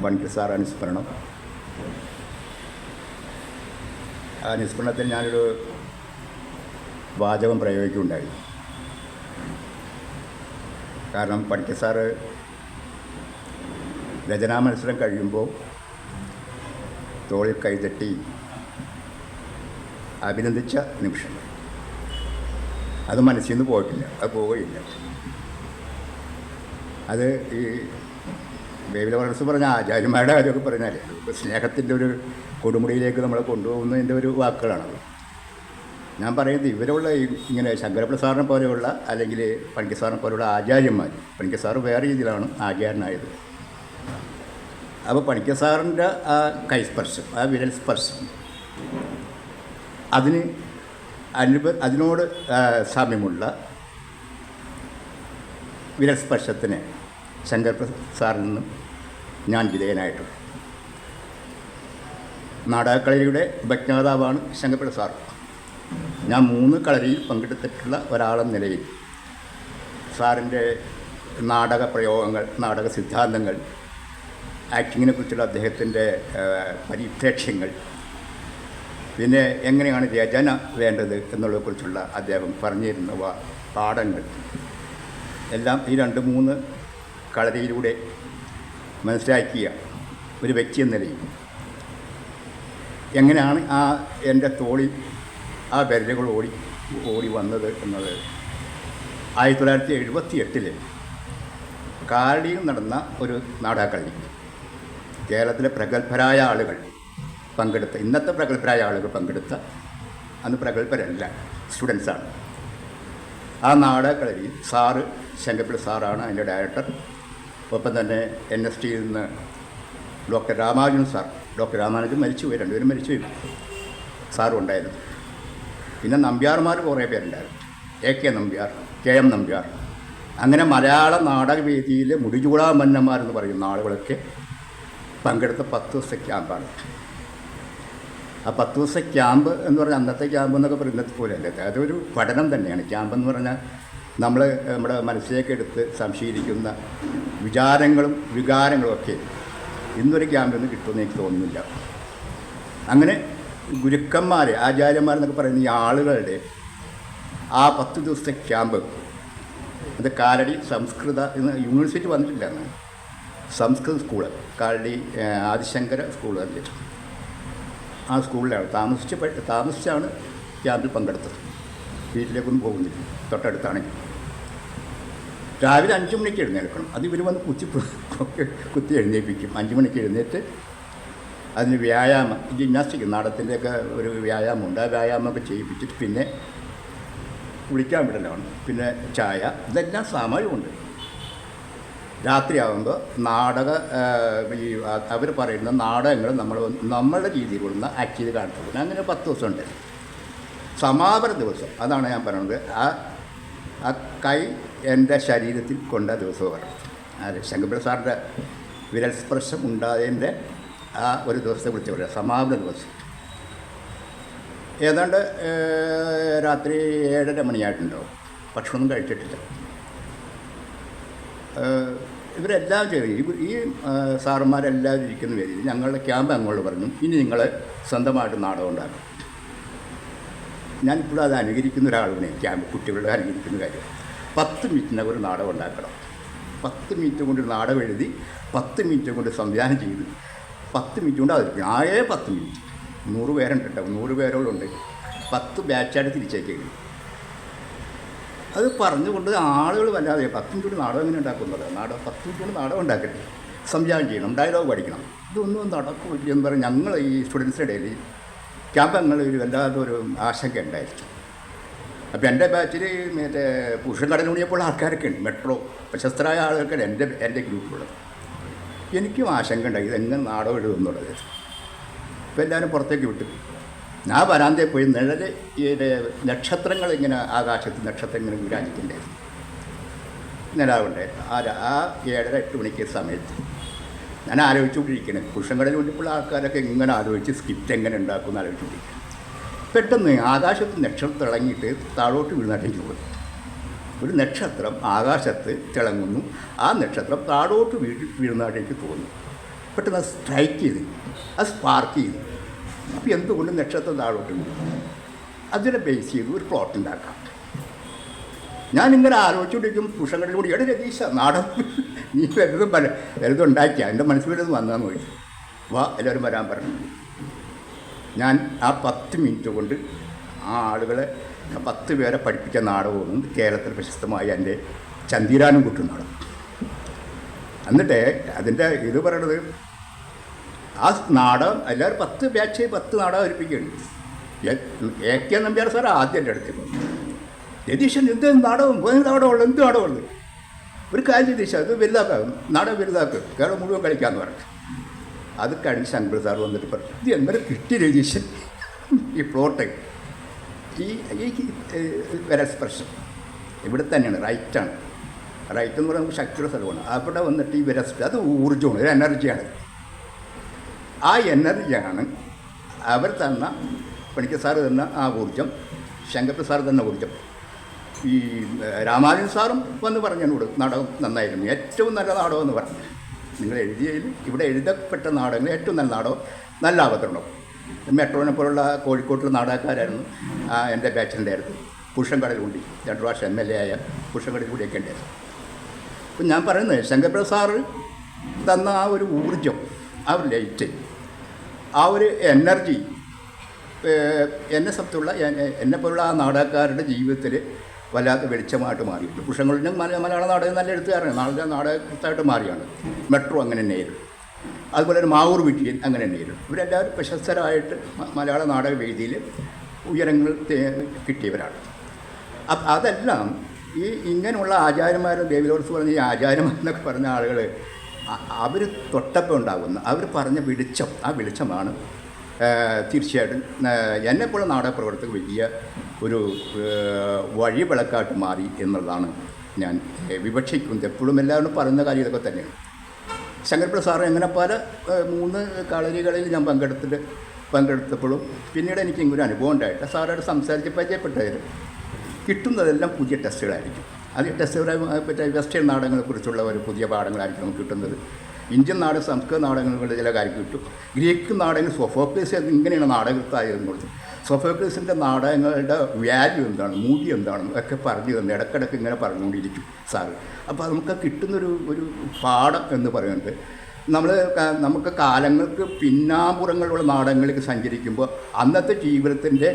Panicker sir അനുസ്മരണം. ആ അനുസ്മരണത്തിൽ ഞാനൊരു വാചകം പ്രയോഗിക്കുകയുണ്ടായി. കാരണം പണിക്കർ സാറ് രചനാ മത്സരം കഴിയുമ്പോൾ തോളിൽ കൈതട്ടി അഭിനന്ദിച്ച നിമിഷങ്ങൾ അത് മനസ്സിൽ നിന്ന് പോയിട്ടില്ല, അത് പോവുകയില്ല. അത് ഈ ബേബില മനസ്സ് പറഞ്ഞ ആചാര്യന്മാരുടെ കാര്യമൊക്കെ പറഞ്ഞാൽ സ്നേഹത്തിൻ്റെ ഒരു കൊടുമുടിയിലേക്ക് നമ്മളെ കൊണ്ടുപോകുന്നതിൻ്റെ ഒരു വാക്കുകളാണത്. ഞാൻ പറയുന്നത് ഇവരുള്ള ഇങ്ങനെ ശങ്കരപ്രസാദിനെ പോലെയുള്ള അല്ലെങ്കിൽ പണിക്കർ സാറിനെ പോലെയുള്ള ആചാര്യന്മാർ, പണിക്കർ സാറ് വേറെ രീതിയിലാണ് ആചാര്യനായത്. അപ്പോൾ പണിക്കർ സാറിൻ്റെ ആ കൈസ്പർശം, ആ വിരൽ സ്പർശം, അതിനോട് സാമ്യമുള്ള വിരൽ സ്പർശത്തിന് ശങ്കരപ്രസാദിൽ നിന്നും ഞാൻ വിധേയനായിട്ടുണ്ട്. നാടകക്കളരിയുടെ ഉപജ്ഞാതാവാണ് ശങ്കരപ്രസാദ്. ഞാൻ 3 കളരിയിൽ പങ്കെടുത്തിട്ടുള്ള ഒരാളെന്ന നിലയിൽ സാറിൻ്റെ നാടക പ്രയോഗങ്ങൾ, നാടക സിദ്ധാന്തങ്ങൾ, ആക്ടിങ്ങിനെ കുറിച്ചുള്ള അദ്ദേഹത്തിൻ്റെ പരിപ്രേക്ഷ്യങ്ങൾ, പിന്നെ എങ്ങനെയാണ് രചന വേണ്ടത് എന്നുള്ളതിനെക്കുറിച്ചുള്ള അദ്ദേഹം പറഞ്ഞിരുന്ന പാഠങ്ങൾ എല്ലാം ഈ 2-3 കളരിയിലൂടെ മനസ്സിലാക്കിയ ഒരു വ്യക്തി എന്ന നിലയിൽ എങ്ങനെയാണ് എൻ്റെ തോളിൽ ആ വിരലുകൾ ഓടി വന്നത് എന്നത് 1978 കാലടിയിൽ നടന്ന ഒരു നാടകക്കളരി. കേരളത്തിലെ പ്രഗത്ഭരായ ആളുകൾ പങ്കെടുത്ത, ഇന്നത്തെ പ്രഗത്ഭരായ ആളുകൾ പങ്കെടുത്ത, അന്ന് പ്രഗത്ഭരല്ല, സ്റ്റുഡൻസാണ്. ആ നാടകക്കളരിയിൽ സാറ്, ശങ്കരപ്പിള്ള സാറാണ് അതിൻ്റെ ഡയറക്ടർ. ഒപ്പം തന്നെ NSTയിൽ നിന്ന് doctor Ramanujan sir, doctor Ramanujan മരിച്ചുപോയി, 2 പേരും മരിച്ചുപോയി, സാറും ഉണ്ടായിരുന്നു. പിന്നെ നമ്പ്യാർമാർ കുറേ പേരുണ്ടായിരുന്നു, AK നമ്പ്യാർ, KM നമ്പ്യാർ. അങ്ങനെ മലയാള നാടകവേദിയിലെ മുടിചൂടാ മന്നന്മാരെന്ന് പറയുന്ന ആളുകളൊക്കെ പങ്കെടുത്ത 10 ദിവസത്തെ ക്യാമ്പാണ്. ആ 10 ദിവസത്തെ ക്യാമ്പ് എന്ന് പറഞ്ഞാൽ അന്നത്തെ ക്യാമ്പ് എന്നൊക്കെ പറയുന്നത് പോലെയല്ല, അതൊരു പഠനം തന്നെയാണ്. ക്യാമ്പെന്ന് പറഞ്ഞാൽ നമ്മുടെ മനസ്സിലേക്ക് എടുത്ത് സംശീലിക്കുന്ന വിചാരങ്ങളും വികാരങ്ങളും ഒക്കെ ഇന്നൊരു ക്യാമ്പിൽ നിന്ന് കിട്ടുമെന്ന് എനിക്ക് തോന്നുന്നില്ല. അങ്ങനെ ഗുരുക്കന്മാർ, ആചാര്യന്മാരെന്നൊക്കെ പറയുന്ന ഈ ആളുകളുടെ ആ 10 ദിവസത്തെ ക്യാമ്പ്, അത് കാലടി സംസ്കൃത യൂണിവേഴ്സിറ്റി വന്നിട്ടില്ല, എന്ന് സംസ്കൃത സ്കൂള്, കാലടി ആദിശങ്കര സ്കൂൾ തന്നെ, ആ സ്കൂളിലാണ് താമസിച്ചാണ് ക്യാമ്പിൽ പങ്കെടുത്തത്. വീട്ടിലേക്കൊന്നും പോകുന്നില്ല, തൊട്ടടുത്താണെങ്കിൽ. രാവിലെ 5 മണിക്ക് എഴുന്നേൽക്കണം. അത് ഇവർ വന്ന് കുത്തി എഴുന്നേൽപ്പിക്കും. 5 മണിക്ക് എഴുന്നേറ്റ് അതിന് വ്യായാമം, ജിംനാസ്റ്റിക്, നാടകത്തിൻ്റെയൊക്കെ ഒരു വ്യായാമമുണ്ട്. ആ വ്യായാമമൊക്കെ ചെയ്യിപ്പിച്ചിട്ട് പിന്നെ കുളിക്കാൻ വിടലാണ്, പിന്നെ ചായ, ഇതെല്ലാം സമയമുണ്ട്. രാത്രിയാകുമ്പോൾ അവർ പറയുന്ന നാടകങ്ങൾ നമ്മളുടെ രീതിയിലുള്ള ആക്ട് ചെയ്ത് കാണിച്ചു. അങ്ങനെ 10 ദിവസം ഉണ്ട്. സമാപന ദിവസം, അതാണ് ഞാൻ പറയുന്നത്. ആ കൈ എൻ്റെ ശരീരത്തിൽ കൊണ്ട ദിവസവും പറയുന്നത്. അത് ശങ്കരപ്പിള്ള സാറിൻ്റെ വിരൽ സ്പർശം ഉണ്ടായതിൻ്റെ ആ ഒരു ദിവസത്തെ കുറിച്ച് പറയാം, സമാപന ദിവസം. ഏതാണ്ട് രാത്രി 7:30 മണിയായിട്ടുണ്ടാവും. ഭക്ഷണമൊന്നും കഴിച്ചിട്ടില്ല. ഇവരെല്ലാം ചെയ്തു. ഈ സാറന്മാരെല്ലാവരും ഇരിക്കുന്ന വേദിയിൽ ഞങ്ങളുടെ ക്യാമ്പ് അങ്ങോട്ട് പറഞ്ഞു, ഇനി നിങ്ങൾ സ്വന്തമായിട്ട് നാടകം ഉണ്ടാക്കും. ഞാനിപ്പോഴും അത് അനുകരിക്കുന്ന ഒരാളിനെ, ക്യാമ്പ് കുട്ടികളുടെ അനുകരിക്കുന്ന കാര്യം. 10 മിനിറ്റിനകം ഒരു നാടകം ഉണ്ടാക്കണം. 10 മിനിറ്റ് കൊണ്ട് ഒരു നാടകം എഴുതി 10 മിനിറ്റ് കൊണ്ട് സംവിധാനം ചെയ്ത് 10 മിനിറ്റ് കൊണ്ട് അവതരിപ്പിക്കണം. 10 മിനിറ്റ്. 100 പേരുണ്ട് കേട്ടോ, 100 പേരോടുണ്ട്. 10 ബാച്ചായിട്ട് തിരിച്ചേക്കും. അത് പറഞ്ഞുകൊണ്ട് ആളുകൾ വല്ലാതെ 10 മിനിറ്റ് കൊണ്ട് നാടകം എങ്ങനെ ഉണ്ടാക്കുന്നത്? 10 മിനിറ്റ് കൊണ്ട് നാടകം ഉണ്ടാക്കട്ടെ, സംവിധാനം ചെയ്യണം, ഡയലോഗ് പഠിക്കണം. ഇതൊന്നും നടക്കില്ല എന്ന് പറഞ്ഞ് ഞങ്ങൾ ഈ സ്റ്റുഡൻസിൻ്റെ ഇടയിൽ ക്യാമ്പങ്ങൾ ഒരു വല്ലാത്തൊരു ആശങ്ക ഉണ്ടായിരുന്നു. അപ്പോൾ എൻ്റെ ബാച്ചിൽ മറ്റേ പുരുഷൻ കടലുണിയപ്പോൾ ആൾക്കാരൊക്കെ ഉണ്ട്, മെട്രോ പ്രശസ്തരായ ആളുകൾക്കാണ് എൻ്റെ ഗ്രൂപ്പിലുള്ളത്. എനിക്കും ആശങ്ക ഉണ്ടായി, ഇതെങ്ങനെ നാടകം എഴുതുന്നുള്ളത്. അപ്പോൾ എല്ലാവരും പുറത്തേക്ക് വിട്ടു. ഞാൻ വരാന്തയിൽ പോയി നിഴൽ നക്ഷത്രങ്ങൾ ഇങ്ങനെ ആകാശത്ത് നക്ഷത്രം ഇങ്ങനെ വിരാജിക്കുന്നുണ്ടായിരുന്നു, നിലാവുണ്ടായിരുന്നു. ആ 7:30-8 മണിക്ക് സമയത്ത് ഞാൻ ആലോചിച്ചുകൊണ്ടിരിക്കുന്നത്, പുരുഷങ്ങളിൽ വേണ്ടിയുള്ള ആൾക്കാരൊക്കെ ഇങ്ങനെ ആലോചിച്ച് സ്കിറ്റ് എങ്ങനെ ഉണ്ടാക്കുമെന്ന് ആലോചിച്ചുകൊണ്ടിരിക്കുക. പെട്ടെന്ന് ആകാശത്ത് നക്ഷത്രം തിളങ്ങിയിട്ട് താഴോട്ട് വീഴുന്നതായിട്ട് പോയി. ഒരു നക്ഷത്രം ആകാശത്ത് തിളങ്ങുന്നു, ആ നക്ഷത്രം താഴോട്ട് വീഴുന്നതായിട്ട് എനിക്ക് തോന്നുന്നു. പെട്ടെന്ന് അത് സ്ട്രൈക്ക് ചെയ്ത്, അത് സ്പാർക്ക് ചെയ്തു. അപ്പോൾ എന്തുകൊണ്ട് നക്ഷത്രം താഴോട്ടുണ്ട്, അതിനെ ബേസ് ചെയ്ത് ഒരു പ്ലോട്ട് ഉണ്ടാക്കാം. ഞാനിങ്ങനെ ആലോചിച്ചുകൊണ്ടിരിക്കും പുഷങ്ങളിലൂടെ, എവിടെ രതീശ നാടകം നീ വലുതും ഉണ്ടാക്കിയ എൻ്റെ മനസ്സിൽ വലുതും വന്നതെന്ന് ചോദിച്ചു. വാ എല്ലാവരും വരാൻ പറഞ്ഞു. ഞാൻ ആ 10 മിനിറ്റ് കൊണ്ട് ആ ആളുകളെ 10 പേരെ പഠിപ്പിച്ച നാടകവും കേരളത്തിൽ പ്രശസ്തമായ എൻ്റെ ചന്ദിരാനും കുട്ടും നാടകം. എന്നിട്ട് അതിൻ്റെ ഇത് പറയണത്, ആ നാടകം എല്ലാവരും 10 ബാച്ച് 10 നാടകം അവതരിപ്പിക്കുകയാണ്. AK നമ്പ്യാർ സാർ ആദ്യം എൻ്റെ അടുത്ത് രതീശൻ എന്ത് നാടകം നാടകമുള്ളൂ, എന്ത് നാടകമുള്ളൂ, ഒരു കാര്യം രതീശ അത് വലുതാക്കാം, നാടകം വലുതാക്കുക, കേരളം മുഴുവൻ കളിക്കാമെന്ന് പറഞ്ഞു. അത് കഴിഞ്ഞ് ശങ്കർ സാർ വന്നിട്ട് പറഞ്ഞു, ഇത് എങ്ങനെ കിട്ടി രതീശൻ ഈ പ്ലോട്ട്, ഈ വിരസ്പർശം ഇവിടെ തന്നെയാണ്, റൈറ്റാണ്. റൈറ്റ് എന്ന് പറയുന്നത് നമുക്ക് ശക്തിയുടെ സ്ഥലമാണ്. അവിടെ വന്നിട്ട് ഈ വിരസ്പർശം അത് ഊർജ്ജമാണ്, ഒരു എനർജിയാണ്. ആ എനർജിയാണ് അവർ തന്ന, പണിക്കർ സാറ് തന്ന ആ ഊർജ്ജം, ശങ്കർ സാർ തന്ന ഊർജ്ജം. ഈ രാമാനുജൻ സാറും വന്ന് പറഞ്ഞതിനോട് നാടകം നന്നായിരുന്നു, ഏറ്റവും നല്ല നാടകം എന്ന് പറഞ്ഞു. നിങ്ങൾ എഴുതിയതിൽ ഇവിടെ എഴുതപ്പെട്ട നാടകങ്ങൾ ഏറ്റവും നല്ല നാടകം, നല്ല അവതരണം. മെട്രോനെ പോലുള്ള കോഴിക്കോട്ടിലെ നാടകക്കാരായിരുന്നു എൻ്റെ ബാച്ചിൻ്റെ ആയിരുന്നു. പുഷങ്കടലുണ്ടി 2 പ്രാവശ്യം MLA ആയ പുഷങ്കടലുണ്ടിയൊക്കെ ഉണ്ടായിരുന്നു. അപ്പം ഞാൻ പറയുന്നത് ശങ്കർപ്രസാദ് സാറ് തന്ന ആ ഒരു ഊർജ്ജം, ആ ഒരു ലൈറ്റ്, ആ ഒരു എനർജി എന്നെ സംബന്ധിച്ചുള്ള എന്നെപ്പോലുള്ള ആ നാടകക്കാരുടെ ജീവിതത്തിൽ വല്ലാത്ത വെളിച്ചമായിട്ട് മാറിയിട്ടുണ്ട്. പുഷങ്ങളിൽ മലയാള നാടകം നല്ല എഴുത്തുകാരാണ്, നാടകത്തായിട്ട് മാറിയാണ്. മെട്രോ അങ്ങനെ തന്നെയായിരുന്നു. അതുപോലെ തന്നെ മാവൂർ വിജയൻ അങ്ങനെ തന്നെയായിരുന്നു. ഇവരെല്ലാവരും പ്രശസ്തരായിട്ട് മലയാള നാടക വേദിയിൽ ഉയരങ്ങൾ കിട്ടിയവരാണ്. അതെല്ലാം ഈ ഇങ്ങനെയുള്ള ആചാര്യന്മാരും ദേവിലോട്സ് പറഞ്ഞ ഈ ആചാര്യന്മാരെന്നൊക്കെ പറഞ്ഞ ആളുകൾ അവർ തൊട്ടപ്പം ഉണ്ടാകുന്ന അവർ പറഞ്ഞ വെളിച്ചം, ആ വെളിച്ചമാണ് തീർച്ചയായിട്ടും എന്നെപ്പോലുള്ള നാടകപ്രവർത്തകർ വലിയ ഒരു വഴി വിളക്കാട്ട് മാറി എന്നുള്ളതാണ് ഞാൻ വിവക്ഷിക്കുന്നത്. എപ്പോഴും എല്ലാവരും പറയുന്ന കാര്യം ഇതൊക്കെ തന്നെയാണ്. ശങ്കർപ്രസാദ് സാറ് എങ്ങനെ പല 3 കളരികളിൽ ഞാൻ പങ്കെടുത്തപ്പോഴും പിന്നീട് എനിക്ക് ഇങ്ങനൊരു അനുഭവം ഉണ്ടായിട്ട് സാറോട് സംസാരിച്ച് പരിചയപ്പെട്ടതിൽ കിട്ടുന്നതെല്ലാം പുതിയ ടെസ്റ്റുകളായിരിക്കും. അത് ടെസ്റ്റുകളെ പറ്റി വെസ്റ്റേൺ നാടകങ്ങളെക്കുറിച്ചുള്ള ഒരു പുതിയ പാഠങ്ങളായിരിക്കും നമുക്ക് കിട്ടുന്നത്. ഇന്ത്യൻ നാടക സംസ്കൃത നാടകങ്ങളുടെ ചില കാര്യം കിട്ടും. ഗ്രീക്ക് നാടകങ്ങൾ സോഫോക്ലീസ് ഇങ്ങനെയാണ് നാടകത്തായിരുന്നത്. സോഫോക്ലീസിൻ്റെ നാടകങ്ങളുടെ വാല്യൂ എന്താണ്, മൂല്യം എന്താണെന്ന് ഒക്കെ പറഞ്ഞു തന്നെ ഇടയ്ക്കിടയ്ക്ക് ഇങ്ങനെ പറഞ്ഞുകൊണ്ടിരിക്കും സാറ്. അപ്പോൾ നമുക്ക് കിട്ടുന്നൊരു പാഠം എന്ന് പറയുന്നത്, നമുക്ക് കാലങ്ങൾക്ക് പിന്നാമ്പുറങ്ങളുള്ള നാടകങ്ങളിലേക്ക് സഞ്ചരിക്കുമ്പോൾ അന്നത്തെ ജീവിതത്തിൻ്റെ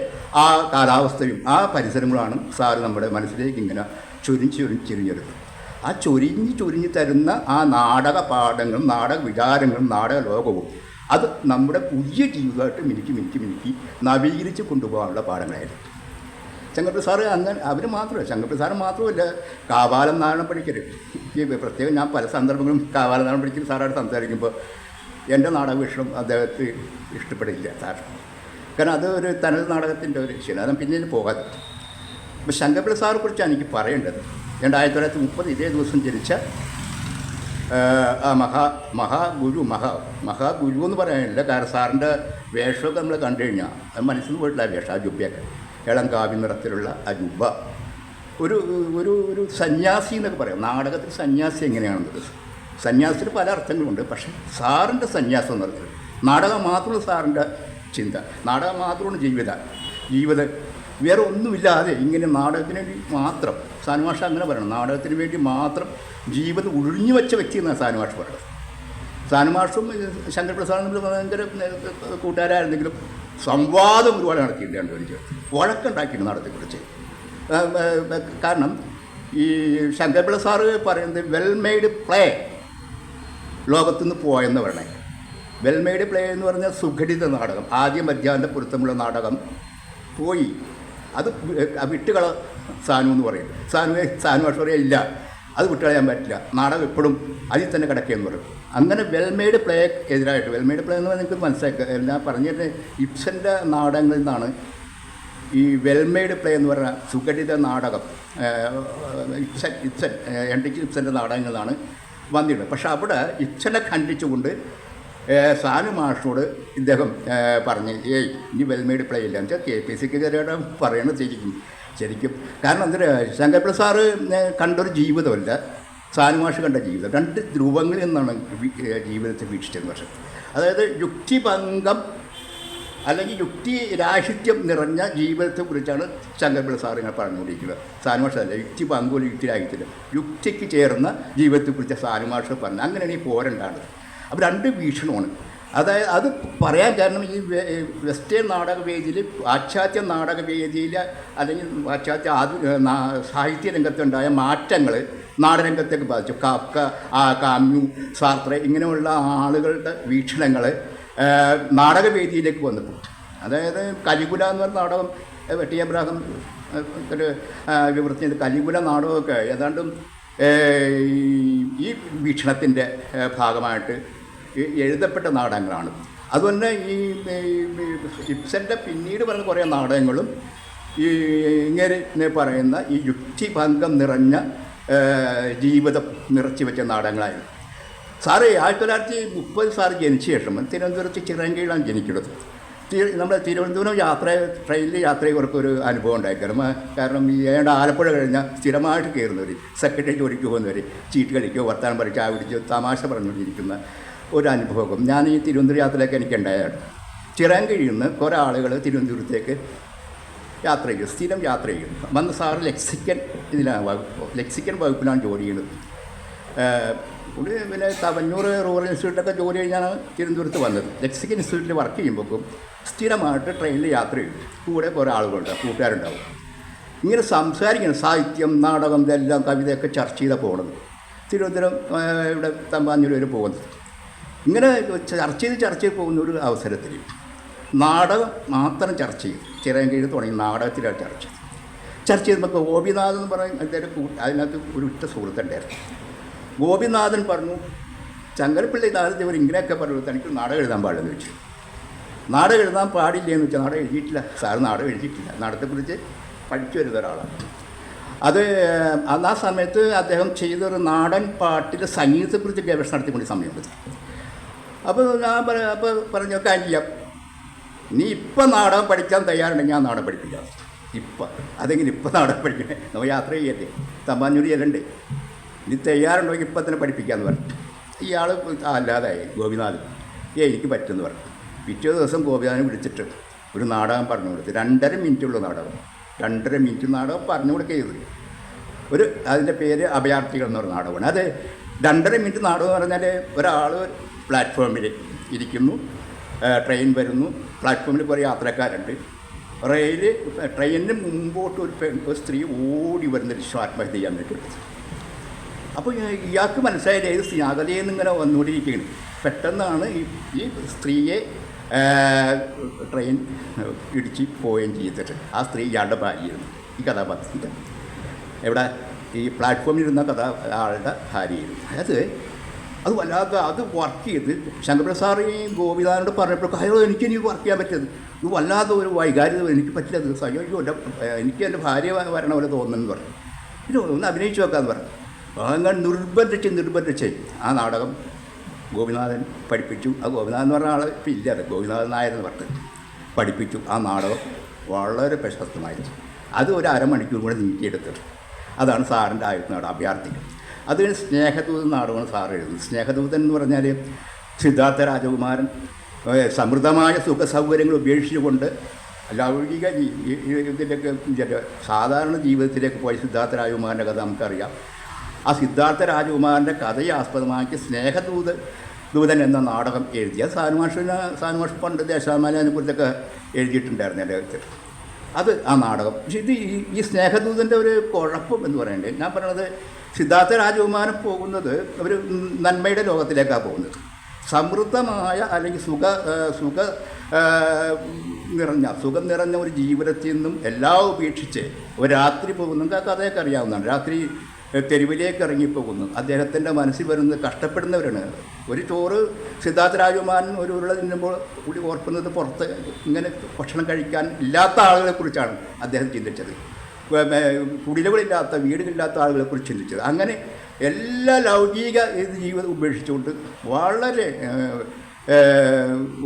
ആ കാലാവസ്ഥയും ആ പരിസരങ്ങളാണ് സാറ് നമ്മുടെ മനസ്സിലേക്ക് ഇങ്ങനെ ചൊരിഞ്ഞെടുക്കും. ആ ചൊരിഞ്ഞ് തരുന്ന ആ നാടക പാഠങ്ങളും നാടക വികാരങ്ങളും നാടക ലോകവും അത് നമ്മുടെ പുതിയ ജീവിതമായിട്ട് മിനുക്കി നവീകരിച്ച് കൊണ്ടുപോകാനുള്ള പാഠങ്ങളായിരുന്നു. ശങ്കർപ്രസാദ് സാറ് അങ്ങനെ അവർ മാത്രമല്ല, ശങ്കർപ്രസാദ് സാറ് മാത്രമല്ല, കാവാലം നാരായണ പണിക്കർ. ഈ പ്രത്യേകം ഞാൻ പല സന്ദർഭങ്ങളും കാവാലം നാരായണ പണിക്കർ സാറായിട്ട് സംസാരിക്കുമ്പോൾ എൻ്റെ നാടക വീക്ഷണം അദ്ദേഹത്തെ ഇഷ്ടപ്പെടില്ല സാർ. കാരണം അത് ഒരു തനത് നാടകത്തിൻ്റെ ഒരു ശരി, അത് പിന്നീട് പോകാതെ. അപ്പോൾ ശങ്കർപ്രസാദ് സാറെ കുറിച്ചാണ് എനിക്ക് പറയേണ്ടത്. 1930 ഇതേ ദിവസം ജനിച്ച മഹാഗുരു എന്ന് പറയാനില്ല. കാരണം സാറിൻ്റെ വേഷമൊക്കെ നമ്മൾ കണ്ടു കഴിഞ്ഞാൽ അത് മനസ്സിൽ പോയിട്ടുള്ള വേഷം, ആ ജുബ്ബയൊക്കെ ഇളം കാവ്യ നിറത്തിലുള്ള ആ ജുബ്ബ, ഒരു സന്യാസി എന്നൊക്കെ പറയാം. നാടകത്തിൽ സന്യാസി എങ്ങനെയാണെന്നത്, സന്യാസത്തിന് പല അർത്ഥങ്ങളുണ്ട്. പക്ഷേ സാറിൻ്റെ സന്യാസം എന്ന് പറഞ്ഞത് നാടകം മാത്രമുള്ള സാറിൻ്റെ ചിന്ത, നാടകം മാത്രമാണ് ജീവിതം വേറെ ഒന്നുമില്ലാതെ ഇങ്ങനെ നാടകത്തിന് വേണ്ടി മാത്രം. സാനുമാഷ അങ്ങനെ പറയണം, നാടകത്തിന് വേണ്ടി മാത്രം ജീവിതം ഒഴിഞ്ഞു വെച്ച വ്യക്തി എന്നാണ് സാനുമാഷ് പറയുന്നത്. സാനുമാഷും ശങ്കർപ്രസാദും തമ്മിൽ ഭയങ്കര കൂട്ടുകാരായിരുന്നെങ്കിലും സംവാദം ഒരുപാട് നടത്തിയിട്ടുണ്ട്. എനിക്ക് വഴക്കുണ്ടാക്കിയിട്ട് നാടകത്തെക്കുറിച്ച്. കാരണം ഈ ശങ്കർപ്രസാദ് സാറ് പറയുന്നത് വെൽമെയ്ഡ് പ്ലേ ലോകത്തുനിന്ന് പോയെന്ന് പറയണേ. വെൽമെയ്ഡ് പ്ലേ എന്ന് പറഞ്ഞാൽ സുഘടിത നാടകം, ആദ്യം മധ്യാഹ്ന പൊരുത്തമുള്ള നാടകം പോയി, അത് വിട്ടുകള സാനു എന്ന് പറയും. സാനുമാഷ് പറയാ ഇല്ല, അത് വിട്ടുകളയാൻ പറ്റില്ല, നാടകം എപ്പോഴും അതിൽ തന്നെ കിടക്കുകയെന്ന് പറയും. അങ്ങനെ വെൽമെയ്ഡ് പ്ലേ എതിരായിട്ട്, വെൽമെയ്ഡ് പ്ലേ എന്ന് പറഞ്ഞാൽ നിങ്ങൾക്ക് മനസ്സിലാക്കുക, ഞാൻ പറഞ്ഞിട്ട് ഇബ്സൻ്റെ നാടകങ്ങളിൽ നിന്നാണ് ഈ വെൽമെയ്ഡ് പ്ലേ എന്ന് പറഞ്ഞാൽ സുഘടിത നാടകം ഇബ്സൻ്റെ നാടകങ്ങളിൽ നിന്നാണ് വന്നിട്ടുണ്ട്. പക്ഷെ അവിടെ ഇബ്സനെ ഖണ്ഡിച്ചുകൊണ്ട് സാനുമാഷിനോട് ഇദ്ദേഹം പറഞ്ഞ് ഇനി വെൽമെയ്ഡ് പ്ലേ ഇല്ല എന്ന് വെച്ചാൽ KPSCക്ക് കയറിയിട്ട് പറയണത് ശരിക്കും. കാരണം എന്തിനാ ശങ്കർപ്രസാദ് സാറ് കണ്ടൊരു ജീവിതമല്ല, സാനുമാഷ് കണ്ട ജീവിതം 2 ധ്രുവങ്ങളിൽ നിന്നാണ് ജീവിതത്തെ വീക്ഷിച്ചത് വർഷം. അതായത് യുക്തിഭംഗം അല്ലെങ്കിൽ യുക്തി രാഹിത്യം നിറഞ്ഞ ജീവിതത്തെക്കുറിച്ചാണ് ശങ്കരപിള്ള സാർ ഇങ്ങനെ പറഞ്ഞുകൊണ്ടിരിക്കുന്നത്. സാനുമാഷ് അല്ല, യുക്തി പങ്കും യുക്തി രാഹിത്യം, യുക്തിക്ക് ചേർന്ന ജീവിതത്തെക്കുറിച്ച് സാനുമാഷ് പറഞ്ഞു. അങ്ങനെയാണ് ഈ പോരണ്ടാണ്. അപ്പോൾ 2 വീക്ഷണമാണ്. അതായത് അത് പറയാൻ കാരണം ഈ വെസ്റ്റേൺ നാടകവേദിയിൽ, പാശ്ചാത്യ നാടകവേദിയിൽ അല്ലെങ്കിൽ പാശ്ചാത്യ സാഹിത്യ രംഗത്തുണ്ടായ മാറ്റങ്ങൾ നാടരംഗത്തേക്ക് ബാധിച്ചു. കാഫ്ക, കാമ്യു, സാർട്രെ ഇങ്ങനെയുള്ള ആളുകളുടെ വീക്ഷണങ്ങൾ നാടകവേദിയിലേക്ക് വന്നപ്പോൾ, അതായത് കലികുല എന്ന് പറഞ്ഞ നാടകം ടി എബ്രാഹിം ഒരു വിവൃത്തി ചെയ്ത് കലികുല നാടകമൊക്കെ ഏതാണ്ടും ഈ വീക്ഷണത്തിൻ്റെ ഭാഗമായിട്ട് എഴുതപ്പെട്ട നാടകങ്ങളാണ്. അതുപോലെ ഈ ഇബ്സൻ്റെ പിന്നീട് പറഞ്ഞ കുറേ നാടകങ്ങളും ഈ ഇങ്ങനെ പറയുന്ന ഈ യുക്തിഭംഗം നിറഞ്ഞ ജീവിതം നിറച്ചു വെച്ച നാടകങ്ങളായിരുന്നു. സാറ് 1930 സാറ് ജനിച്ച ശേഷം തിരുവനന്തപുരത്ത് ചിറങ്കീഴാണ് ജനിക്കുന്നത്. നമ്മുടെ തിരുവനന്തപുരം ട്രെയിനിൽ യാത്ര ഇവർക്കൊരു അനുഭവം ഉണ്ടായിരിക്കണം. കാരണം ഈ ആലപ്പുഴ കഴിഞ്ഞാൽ സ്ഥിരമായിട്ട് കയറുന്നവർ, സെക്രട്ടറി ജോലിക്ക് പോകുന്നവർ, ചീട്ട് കളിക്കോ വർത്താനം പറയും, ചായ പിടിച്ചോ തമാശ പറഞ്ഞുകൊണ്ടിരിക്കുന്ന ഒരു അനുഭവം ഞാൻ ഈ തിരുവനന്തപുരം യാത്രയിലേക്ക് എനിക്കുണ്ടായാണ്. ചിറങ്കീഴിൽ നിന്ന് കുറേ ആളുകൾ തിരുവനന്തപുരത്തേക്ക് യാത്ര ചെയ്യും, സ്ഥിരം യാത്ര ചെയ്യും. വന്ന് സാറ് ലെക്സിക്കൻ വകുപ്പിലാണ് ജോലി ചെയ്യുന്നത്. പിന്നെ തവന്നൂർ റൂറൽ ഇൻസ്റ്റിറ്റ്യൂട്ടിലൊക്കെ ജോലി കഴിഞ്ഞാണ് തിരുവനന്തപുരത്ത് വന്നത്. ലെക്സിക്കൻ ഇൻസ്റ്റിറ്റ്യൂട്ടിൽ വർക്ക് ചെയ്യുമ്പോഴേക്കും സ്ഥിരമായിട്ട് ട്രെയിനിൽ യാത്ര ചെയ്യും. കൂടെ കുറേ ആളുകളുണ്ടാവും, കൂട്ടുകാരുണ്ടാവും. ഇങ്ങനെ സംസാരിക്കണം, സാഹിത്യം, നാടകം, ഇതെല്ലാം കവിതയൊക്കെ ചർച്ച ചെയ്താൽ പോകുന്നത്. തിരുവനന്തപുരം ഇവിടെ തമ്പാനൂർ വരെ പോകുന്നത്. ഇങ്ങനെ ചർച്ച ചെയ്ത് പോകുന്ന ഒരു അവസരത്തിൽ നാടകം മാത്രം ചർച്ച ചെയ്യും. ചിറങ്കീഴ് തുടങ്ങി നാടകത്തിലാണ് ചർച്ച ചെയ്തപ്പോൾ ഗോപിനാഥൻ എന്ന് പറയും അതിനകത്ത് ഒരു ഉറ്റ സുഹൃത്തുണ്ടായിരുന്നു. ഗോപിനാഥൻ പറഞ്ഞു, ശങ്കരപ്പിള്ള ഇതാദ്യത്തെ ഇവർ ഇങ്ങനെയൊക്കെ പറഞ്ഞു, തനിക്ക് നാടകം എഴുതാൻ പാടില്ലെന്ന് വെച്ചു. നാടകം എഴുതാൻ പാടില്ലെന്ന് വെച്ചാൽ നാടകം എഴുതിയിട്ടില്ല. സാറ് നാടകം എഴുതിയിട്ടില്ല, നാടകത്തെക്കുറിച്ച് പഠിച്ചു വരുന്ന ഒരാളാണ്. അത് ആ സമയത്ത് അദ്ദേഹം ചെയ്തൊരു നാടൻ പാട്ടിലെ സംഗീതത്തെക്കുറിച്ച് ഗവേഷണം നടത്തിക്കൊണ്ട് സമയമുണ്ട്. അപ്പോൾ ഞാൻ പറഞ്ഞ കാര്യം, നീ ഇപ്പം നാടകം പഠിക്കാൻ തയ്യാറുണ്ടെങ്കിൽ ഞാൻ നാടകം പഠിപ്പിക്കാം. ഇപ്പം അതെങ്ങനെ ഇപ്പം നാടകം പഠിക്കണേ, നമ്മൾ യാത്ര ചെയ്യല്ലേ, തമ്പാനൂർ ചെല്ലണ്ടേ, നീ തയ്യാറുണ്ടെങ്കിൽ ഇപ്പം തന്നെ പഠിപ്പിക്കാമെന്ന് പറഞ്ഞു. ഇയാൾ അല്ലാതായി ഗോപിനാഥൻ. എനിക്ക് പറ്റുമെന്ന് പറഞ്ഞു. പിറ്റേ ദിവസം ഗോപിനാഥനെ വിളിച്ചിട്ട് ഒരു നാടകം പറഞ്ഞു കൊടുത്ത്. 2.5 മിനിറ്റുള്ള നാടകം, 2.5 മിനിറ്റ് നാടകം പറഞ്ഞു കൊടുക്കുകയത്. അതിൻ്റെ പേര് അഭയാർത്ഥികൾ എന്ന് പറഞ്ഞ നാടകമാണ്. അത് 2.5 മിനിറ്റ് നാടകം എന്ന് പറഞ്ഞാൽ ഒരാൾ പ്ലാറ്റ്ഫോമിൽ ഇരിക്കുന്നു, ട്രെയിൻ വരുന്നു, പ്ലാറ്റ്ഫോമിൽ കുറേ യാത്രക്കാരുണ്ട്. ട്രെയിനിന് മുമ്പോട്ട് ഒരു സ്ത്രീ ഓടി വരുന്ന ദൃശ്യം ആത്മഹത്യ ചെയ്യാൻ വേണ്ടിയിട്ട്. അപ്പോൾ ഇയാൾക്ക് മനസ്സിലായില്ല, ഇത് സ്ത്രീയാകതയിൽ നിന്ന് ഇങ്ങനെ വന്നുകൊണ്ടിരിക്കുകയാണ്. പെട്ടെന്നാണ് ഈ സ്ത്രീയെ ട്രെയിൻ ഇടിച്ച് പോവുകയും ചെയ്തിട്ട് ആ സ്ത്രീ ഇയാളുടെ ഭാര്യയായിരുന്നു. ഈ കഥാപാത്രത്തിൻ്റെ എവിടെ ഈ പ്ലാറ്റ്ഫോമിൽ ഇരുന്ന ആളുടെ ഭാര്യയായിരുന്നു. അത് വല്ലാതെ അത് വർക്ക് ചെയ്ത് ശങ്കരപിള്ള സാറ് ഈ ഗോപിനാഥനോട് പറഞ്ഞപ്പോൾ അയ്യോ എനിക്ക് വർക്ക് ചെയ്യാൻ പറ്റിയത്, ഇത് വല്ലാതെ ഒരു വൈകാരിക, എനിക്ക് പറ്റില്ലത്, അയ്യോ എനിക്ക് എൻ്റെ ഭാര്യ വരണ പോലെ തോന്നുന്നു പറഞ്ഞു. ഇത് ഒന്ന് അഭിനയിച്ച് വെക്കാമെന്ന് പറഞ്ഞു. അങ്ങനെ നിർബന്ധിച്ച് ആ നാടകം ഗോപിനാഥൻ പഠിപ്പിച്ചു. ആ ഗോപിനാഥൻ എന്ന് പറഞ്ഞ ആൾ ഇപ്പം ഇല്ല, അത് ഗോപിനാഥൻ നായരെന്ന് പറഞ്ഞത് പഠിപ്പിച്ചു. ആ നാടകം വളരെ പ്രശസ്തമായിരുന്നു. അത് ഒരു അരമണിക്കൂർ കൂടെ നീട്ടിയെടുത്തിട്ട് അതാണ് സാറിൻ്റെ ആദ്യത്തെ നാടകം അഭയാർത്ഥികൾ. അത് സ്നേഹദൂതൻ നാടകമാണ് സാറ് എഴുതുന്നത്. സ്നേഹദൂതൻ എന്ന് പറഞ്ഞാൽ സിദ്ധാർത്ഥ രാജകുമാരൻ സമൃദ്ധമായ സുഖസൗകര്യങ്ങൾ ഉപേക്ഷിച്ചുകൊണ്ട് ലൗകിക ഇതിലേക്ക് സാധാരണ ജീവിതത്തിലേക്ക് പോയ സിദ്ധാർത്ഥ രാജകുമാരൻ്റെ കഥ നമുക്കറിയാം. ആ സിദ്ധാർത്ഥ രാജകുമാരൻ്റെ കഥയെ ആസ്പദമാക്കി സ്നേഹദൂതൻ എന്ന നാടകം എഴുതിയ സാനുമാഷ് പണ്ട് ദേശാഭിമാനിയെക്കുറിച്ചൊക്കെ എഴുതിയിട്ടുണ്ടായിരുന്നു അദ്ദേഹത്തിൽ. അത് ആ നാടകം. പക്ഷേ ഈ സ്നേഹദൂതൻ്റെ ഒരു കുഴപ്പം എന്ന് പറയേണ്ടത്, ഞാൻ പറയണത് സിദ്ധാർത്ഥ രാജകുമാരൻ പോകുന്നത് ഒരു നന്മയുടെ ലോകത്തിലേക്കാണ് പോകുന്നത്. സമൃദ്ധമായ അല്ലെങ്കിൽ സുഖം നിറഞ്ഞ ഒരു ജീവിതത്തിൽ നിന്നും എല്ലാം ഉപേക്ഷിച്ച് ഒരു രാത്രി പോകുന്നുണ്ട്. ആ കഥയൊക്കെ അറിയാവുന്നതാണ്. രാത്രി തെരുവിലേക്ക് ഇറങ്ങിപ്പോകുന്നു. അദ്ദേഹത്തിൻ്റെ മനസ്സിൽ വരുന്നത് കഷ്ടപ്പെടുന്നവരാണ്. ഒരു ചോറ് സിദ്ധാർത്ഥ രാജകുമാരൻ ഒരു ഉരുള തിന്നുമ്പോൾ കൂടി ഓർക്കുന്നത് പുറത്ത് ഇങ്ങനെ ഭക്ഷണം കഴിക്കാൻ ഇല്ലാത്ത ആളുകളെക്കുറിച്ചാണ് അദ്ദേഹം ചിന്തിച്ചത്. കുടിലുകളില്ലാത്ത വീടുകളില്ലാത്ത ആളുകളെക്കുറിച്ച് ചിന്തിച്ചത്. അങ്ങനെ എല്ലാ ലൗകിക ജീവിതം ഉപേക്ഷിച്ചുകൊണ്ട് വളരെ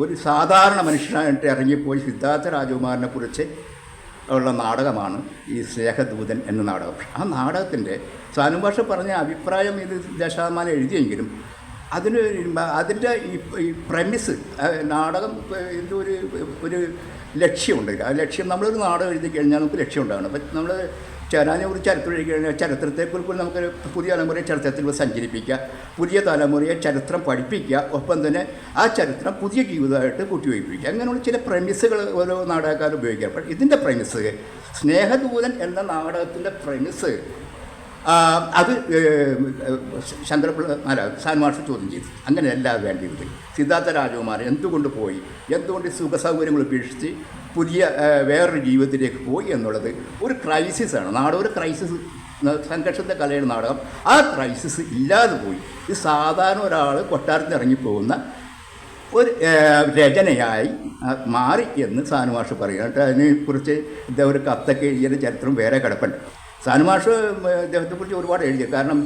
ഒരു സാധാരണ മനുഷ്യനായിട്ട് ഇറങ്ങിപ്പോയി സിദ്ധാർത്ഥ രാജകുമാരനെ കുറിച്ച് ഉള്ള നാടകമാണ് ഈ സ്നേഹദൂതൻ എന്ന നാടകം. ആ നാടകത്തിൻ്റെ സാനുഭാഷ പറഞ്ഞ അഭിപ്രായം ഇത് ദശാമാനം എഴുതിയെങ്കിലും അതിൻ്റെ ഈ പ്രമിസ് നാടകം ഒരു ലക്ഷ്യമുണ്ട്. ആ ലക്ഷ്യം നമ്മളൊരു നാടകം എഴുതി കഴിഞ്ഞാൽ നമുക്ക് ലക്ഷ്യം ഉണ്ടാകണം. അപ്പം നമ്മൾ ഒരു ചരിത്രം എഴുതി കഴിഞ്ഞാൽ ചരിത്രത്തെക്കുറിച്ച് നമുക്ക് പുതിയ തലമുറയെ ചരിത്രത്തിൽ സഞ്ചരിപ്പിക്കുക, പുതിയ തലമുറയെ ചരിത്രം പഠിപ്പിക്കുക, ഒപ്പം തന്നെ ആ ചരിത്രം പുതിയ ജീവിതമായിട്ട് കൂട്ടിവയ്പ്പിക്കുക. അങ്ങനെയുള്ള ചില പ്രമിസുകൾ ഓരോ നാടകക്കാർ ഉപയോഗിക്കുക. അപ്പോൾ ഇതിൻ്റെ പ്രമിസ് സ്നേഹദൂതൻ എന്ന നാടകത്തിൻ്റെ പ്രമിസ് അത് സാനുമാഷ് ചോദ്യം ചെയ്തു. അങ്ങനെയല്ല വേണ്ടിയത്. സിദ്ധാർത്ഥ രാജകുമാരൻ എന്തുകൊണ്ട് പോയി, എന്തുകൊണ്ട് സുഖസൗകര്യങ്ങൾ ഉപേക്ഷിച്ച് പുതിയ വേറൊരു ജീവിതത്തിലേക്ക് പോയി എന്നുള്ളത് ഒരു ക്രൈസിസാണ്. നാടകം ഒരു ക്രൈസിസ്, സംഘർഷത്തെ കലയുടെ നാടകം. ആ ക്രൈസിസ് ഇല്ലാതെ പോയി ഇത് സാധാരണ ഒരാൾ കൊട്ടാരത്തിൽ ഇറങ്ങിപ്പോകുന്ന ഒരു രചനയായി മാറി എന്ന് സാനുമാഷ് പറയുക. അതിനെക്കുറിച്ച് ഇദ്ദേഹം ഒരു കത്തൊക്കെ എഴുതിയ ചരിത്രം വേറെ കിടപ്പുണ്ട്. സാനുമാഷ് ഇദ്ദേഹത്തെക്കുറിച്ച് ഒരുപാട് എഴുതി. കാരണം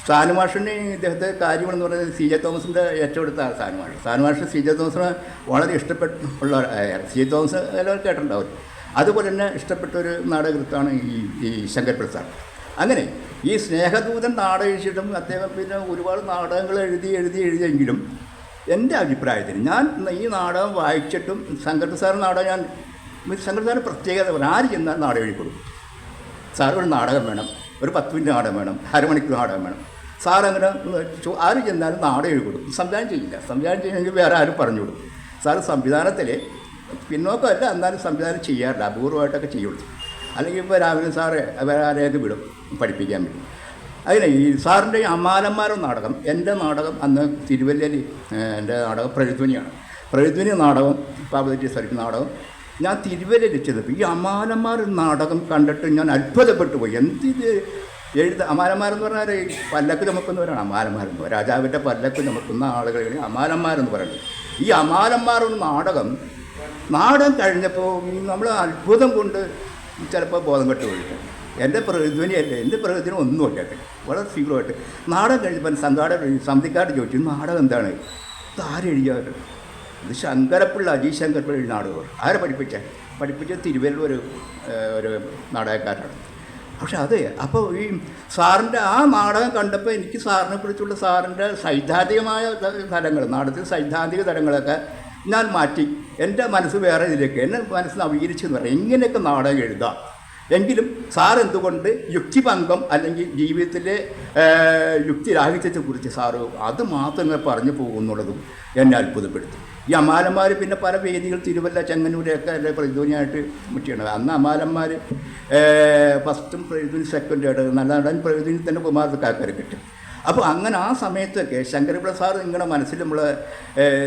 സാനുമാഷിന് ഇദ്ദേഹത്തെ കാര്യങ്ങളെന്ന് പറയുന്നത് സി ജെ തോമസിൻ്റെ ഏറ്റവും അടുത്ത സാനുമാഷ് സി ജെ തോമസിന് വളരെ ഇഷ്ടപ്പെട്ടുള്ള സി ജെ തോമസ് എല്ലാവരും കേട്ടിട്ടുണ്ടാവും. അതുപോലെ തന്നെ ഇഷ്ടപ്പെട്ട ഒരു നാടകൃത്താണ് ഈ ശങ്കർ പ്രസാദ്. അങ്ങനെ ഈ സ്നേഹദൂതൻ നാടകം എഴുതിയിട്ടും അദ്ദേഹം പിന്നെ ഒരുപാട് നാടകങ്ങൾ എഴുതിയെങ്കിലും എൻ്റെ അഭിപ്രായത്തിൽ ഞാൻ ഈ നാടകം വായിച്ചിട്ടും ശങ്കർ പ്രസാദ് നാടകം ശങ്കർ പ്രസാദിൻ്റെ പ്രത്യേകത പറഞ്ഞു. ആര് ചെന്നാൽ നാടകം എഴുതി കൊടുക്കും. സാർ ഒരു നാടകം വേണം, ഒരു 10 മിനിറ്റ് നാടകം വേണം, അരമണിക്കൂർ നാടകം വേണം. സാർ അങ്ങനെ ആര് ചെന്നാലും നാടകം എഴുതി കൊടുക്കും. സംവിധാനം ചെയ്യില്ല. സംവിധാനം ചെയ്യണമെങ്കിൽ വേറെ ആരും പറഞ്ഞു കൊടുക്കും. സാർ സംവിധാനത്തിൽ പിന്നോക്കമല്ല, എന്നാലും സംവിധാനം ചെയ്യാറില്ല, അപൂർവമായിട്ടൊക്കെ ചെയ്യുള്ളൂ. അല്ലെങ്കിൽ ഇപ്പോൾ രാവിലെ സാറ് വേറെ ആരെയൊക്കെ വിടും പഠിപ്പിക്കാൻ വേണ്ടി. അങ്ങനെ ഈ സാറിൻ്റെ അമാലന്മാരും നാടകം, എൻ്റെ നാടകം അന്ന് തിരുവല്ലയിൽ എൻ്റെ നാടകം പ്രഴുധ്വനി നാടകം, പാർവതി സരിക്ക് നാടകം ഞാൻ തിരുവല്ലയിൽ ചെന്നപ്പോൾ ഈ അമാലന്മാർ നാടകം കണ്ടിട്ട് ഞാൻ അത്ഭുതപ്പെട്ടു പോയി. എന്തിത് അമാലന്മാരെന്ന് പറഞ്ഞാൽ പല്ലക്ക് ചുമക്കുന്നവരാണ് അമാലന്മാരെന്ന്. രാജാവിൻ്റെ പല്ലക്ക് ചുമക്കുന്ന ആളുകളാണ് അമാലന്മാരെന്ന് പറയുന്നത്. ഈ അമാലന്മാരുടെ നാടകം കഴിഞ്ഞപ്പോൾ നമ്മൾ അത്ഭുതം കൊണ്ട് ചിലപ്പോൾ ബോധം കെട്ട് പോയിട്ട് എൻ്റെ പ്രകൃതിനിയല്ലേ, എൻ്റെ പ്രകൃതിന് ഒന്നുമില്ല. വളരെ സീക്രമായിട്ട് നാടകം കഴിഞ്ഞപ്പോൾ സന്ധിക്കാട് ചോദിച്ചു, നാടകം എന്താണ്, ഇത് ആരെഴുതിയാറ്? ഇത് ശങ്കരപ്പിള്ള, അജീഷ് ശങ്കരപ്പിള്ള എഴുതി നാടകം. ആരെ പഠിപ്പിച്ച തിരുവല്ല ഒരു നാടകക്കാരാണ്. പക്ഷെ അതെ, അപ്പോൾ ഈ സാറിൻ്റെ ആ നാടകം കണ്ടപ്പോൾ എനിക്ക് സാറിനെ കുറിച്ചുള്ള സാറിൻ്റെ സൈദ്ധാന്തികമായ തലങ്ങൾ, നാടകത്തിൽ സൈദ്ധാന്തിക തലങ്ങളൊക്കെ ഞാൻ മാറ്റി എൻ്റെ മനസ്സ് വേറെ ഇതിലേക്ക്, എന്നെ മനസ്സ് നവീകരിച്ചെന്ന് പറയാം. ഇങ്ങനെയൊക്കെ നാടകം എഴുതാം. എങ്കിലും സാർ എന്തുകൊണ്ട് യുക്തിഭംഗം അല്ലെങ്കിൽ ജീവിതത്തിലെ യുക്തിരാഹിത്യത്തെക്കുറിച്ച് സാറ് അത് മാത്രം ഇങ്ങനെ പറഞ്ഞു പോകുന്നുള്ളതും എന്നെ അത്ഭുതപ്പെടുത്തി. ഈ അമാലന്മാർ പിന്നെ പല വേദികൾ തിരുവല്ല, ചെങ്ങന്നൂരൊക്കെ അല്ലെ പ്രതിധ്വനിയായിട്ട് മുറ്റിയാണ്. അന്ന് അമാലന്മാർ ഫസ്റ്റും പ്രതിധ്വനി സെക്കൻഡായിട്ട് നല്ല നടൻ പ്രതിധ്വനി തന്നെ കുമാരക്കാർ കിട്ടും. അപ്പോൾ അങ്ങനെ ആ സമയത്തൊക്കെ ശങ്കരപ്രസാദ് നിങ്ങളുടെ മനസ്സിൽ നമ്മൾ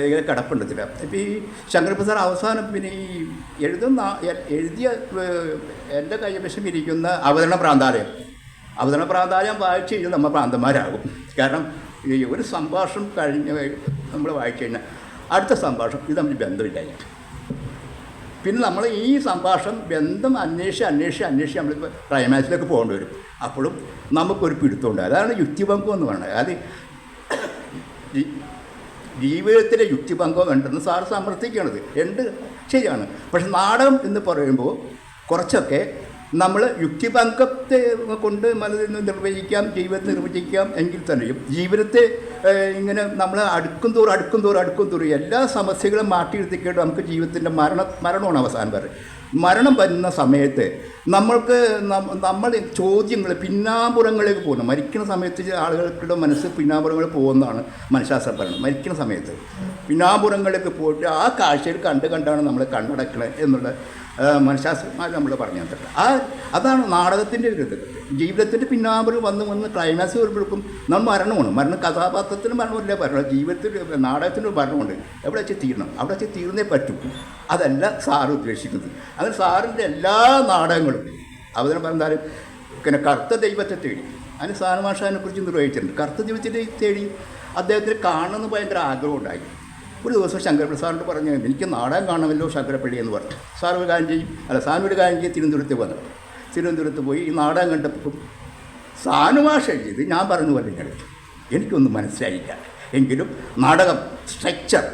ഇങ്ങനെ കിടപ്പുണ്ടത്തില്ല. ഇപ്പോൾ ഈ ശങ്കരപ്രസാദ് അവസാനം പിന്നെ ഈ എഴുതിയ എൻ്റെ കൈവശം ഇരിക്കുന്ന അവതരണ പ്രാന്താലയം വായിച്ചു കഴിഞ്ഞാൽ നമ്മൾ പ്രാന്തന്മാരാകും. കാരണം ഈ ഒരു സംഭാഷണം കഴിഞ്ഞ് നമ്മൾ വായിച്ചു കഴിഞ്ഞാൽ അടുത്ത സംഭാഷണം ഇത് തമ്മിൽ ബന്ധമില്ല. പിന്നെ നമ്മൾ ഈ സംഭാഷണം ബന്ധം അന്വേഷിച്ച് നമ്മളിപ്പോൾ ക്ലൈമാക്സിലേക്ക് പോകേണ്ടി വരും. അപ്പോഴും നമുക്കൊരു പിടുത്തമുണ്ട്. അതാണ് യുക്തിഭംഗം എന്ന് പറയുന്നത്. അത് ജീവിതത്തിലെ യുക്തിഭംഗം ഉണ്ടെന്ന് സാർ സമർത്ഥിക്കണത് ശരിയാണ്. പക്ഷെ നാടകം എന്ന് പറയുമ്പോൾ കുറച്ചൊക്കെ നമ്മൾ യുക്തിഭംഗത്തെ കൊണ്ട് മനസ്സിൽ നിർവചിക്കാം, ജീവിതത്തെ നിർവചിക്കാം. എങ്കിൽ തന്നെയും ജീവിതത്തെ ഇങ്ങനെ നമ്മൾ അടുക്കും തോറും എല്ലാ സമസ്യകളും മാറ്റിയെടുത്തിക്കേണ്ട നമുക്ക് ജീവിതത്തിൻ്റെ മരണമാണ് അവസാനം വരെ. മരണം വരുന്ന സമയത്ത് നമ്മൾ ചോദ്യങ്ങൾ പിന്നാമ്പുറങ്ങളിലേക്ക് പോകുന്നു. മരിക്കുന്ന സമയത്ത് ആളുകൾക്കുടെ മനസ്സ് പിന്നാമ്പുറങ്ങളിൽ പോകുന്നതാണ് മനഃശാസ്ത്രം പറയുന്നത്. മരിക്കുന്ന സമയത്ത് പിന്നാമ്പുറങ്ങളിലേക്ക് പോയിട്ട് ആ കാഴ്ചയിൽ കണ്ടാണ് നമ്മൾ കണ്ണടക്കണത് എന്നുള്ള മനഃശാസ്ത്രന്മാർ നമ്മൾ പറഞ്ഞു തന്നിട്ടുണ്ട്. അതാണ് നാടകത്തിൻ്റെ ഒരു ഇത്. ജീവിതത്തിൻ്റെ പിന്നാമ്പുറം വന്ന് ക്ലൈമാക്സ് വരുമ്പോഴേക്കും നമ്മൾ മരണം കഥാപാത്രത്തിന് മരണമില്ല, പറയണം. ജീവിതത്തിൽ നാടകത്തിൻ്റെ മരണമുണ്ട്. എവിടെ വെച്ച് തീരണം, അവിടെ വെച്ച് തീർന്നേ പറ്റും. അതല്ല സാറ് ഉദ്ദേശിക്കുന്നത്. അങ്ങനെ സാറിൻ്റെ എല്ലാ നാടകങ്ങളും അവതരണം പറഞ്ഞാലും പിന്നെ കറുത്ത ദൈവത്തെ തേടി, അതിന് സാനുമാഷാനെ കുറിച്ച് നിർവഹിച്ചിട്ടുണ്ട്. കറുത്ത ദൈവത്തെ തേടി അദ്ദേഹത്തിന് കാണണമെന്ന് ഭയങ്കര ആഗ്രഹം ഉണ്ടായി. ഒരു ദിവസം ശങ്കരപ്രസാദിനോട് പറഞ്ഞു, എനിക്ക് നാടകം കാണാമല്ലോ ശങ്കരപ്പള്ളി എന്ന് പറഞ്ഞു. സാർ ഒരു കാര്യം ചെയ്യും, സാനൊരു കാര്യം ചെയ്യും, തിരുവനന്തപുരത്ത് പോയി ഈ നാടകം കണ്ടപ്പോൾ സാനുമാഷ എഴുതിയത് ഞാൻ പറഞ്ഞ പോലെ എനിക്കൊന്നും മനസ്സിലായില്ല. എങ്കിലും നാടകം, സ്ട്രക്ചർ,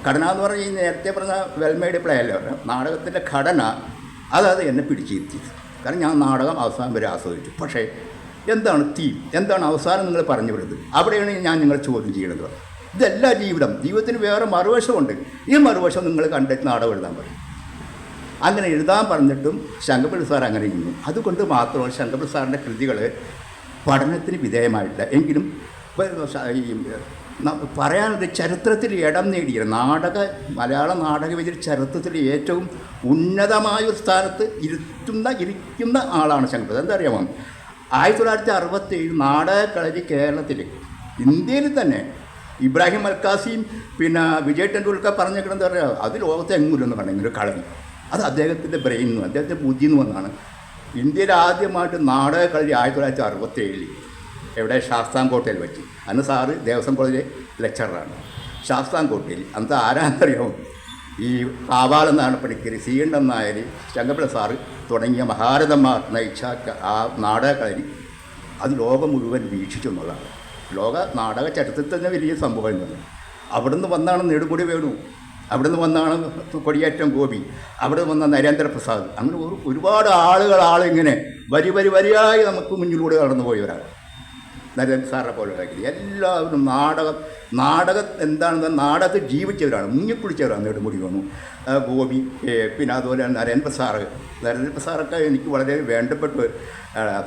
ഘടന എന്ന് പറഞ്ഞാൽ ഈ നേരത്തെ പറഞ്ഞ വെൽമെയ്ഡ് പ്ലേ അല്ലേ പറഞ്ഞാൽ നാടകത്തിൻ്റെ ഘടന അത് എന്നെ പിടിച്ചിരുത്തി. കാരണം ഞാൻ നാടകം അവസാനം വരെ ആസ്വദിച്ചു. പക്ഷേ എന്താണ് തീം, എന്താണ് അവസാനം നിങ്ങൾ പറഞ്ഞു വിടുന്നത്, അവിടെയാണ് ഞാൻ നിങ്ങൾ ചോദ്യം ചെയ്യണത്. ഇതല്ല ജീവിതത്തിന് വേറെ മറുവശമുണ്ട്. ഈ മറുവശം നിങ്ങൾ കണ്ടെത്തി നാടകം എഴുതാൻ പറയും. അങ്ങനെ എഴുതാൻ പറഞ്ഞിട്ടും ശങ്കരപിള്ള സാർ അങ്ങനെ ഇരുന്നു. അതുകൊണ്ട് മാത്രമാണ് ശങ്കരപിള്ള സാറിൻ്റെ കൃതികൾ പഠനത്തിന് വിധേയമായിട്ടില്ല. എങ്കിലും ഈ പറയാനൊരു ചരിത്രത്തിൽ ഇടം നേടിയ മലയാള നാടകവേദിയുടെ ചരിത്രത്തിൽ ഏറ്റവും ഉന്നതമായൊരു സ്ഥാനത്ത് ഇരിക്കുന്ന ആളാണ് ശങ്കരപിള്ള. എന്താ അറിയാമോ, 1967 നാടകക്കളരി കേരളത്തിൽ, ഇന്ത്യയിൽ തന്നെ ഇബ്രാഹിം അൽക്കാസിയും പിന്നെ വിജയ് ടെണ്ടുൽക്കർ പറഞ്ഞേക്കണം എന്താ പറയുക, അത് ലോകത്തെ എങ്ങുമില്ലെന്ന് പറഞ്ഞു ഇങ്ങനെ കളരി. അത് അദ്ദേഹത്തിൻ്റെ ബ്രെയിനിൽ നിന്നും അദ്ദേഹത്തിൻ്റെ ബുദ്ധിയിൽ നിന്ന് വന്നാണ്. ഇന്ത്യയിൽ ആദ്യമായിട്ട് നാടകക്കളരി 1967 എവിടെ, ശാസ്താംകോട്ടയിൽ വെച്ച്. അന്ന് സാറ് ദേവസ്വം കോളേജിലെ ലെക്ചറാണ്. ശാസ്താംകോട്ടയിൽ അന്ന് ആരാന്നറിയാമോ, ഈ കാവാലം നാണപ്പണിക്കർ, സീണ്ടൻ നായർ, ശങ്കരപിള്ള സാറ് തുടങ്ങിയ മഹാരഥന്മാർ നയിച്ച ആ നാടകക്കളരി അത് ലോകം മുഴുവൻ വീക്ഷിച്ചു എന്നുള്ളതാണ്. ലോക നാടക ചരിത്രത്തിൽ തന്നെ വലിയ സംഭവം എന്നത്. അവിടുന്ന് വന്നാണ് നെടുമുടി വേണു, അവിടുന്ന് വന്നാണ് കൊടിയേറ്റം ഗോപി, അവിടെ വന്ന നരേന്ദ്രപ്രസാദ്, അങ്ങനെ ഒരുപാട് ആളിങ്ങനെ വരിയായി നമുക്ക് മുന്നിലൂടെ കടന്നു പോയവരാണ്. നരേന്ദ്ര സാറിനെ പോലുള്ള എല്ലാവരും നാടകം എന്താണെന്ന് നാടകത്തിൽ ജീവിച്ചവരാണ്, മുങ്ങിക്കുളിച്ചവരാണ്. നെടുമുടി വേണു, ഗോപി, പിന്നെ അതുപോലെ നരേന്ദ്ര സാറൊക്കെ എനിക്ക് വളരെ വേണ്ടപ്പെട്ടു.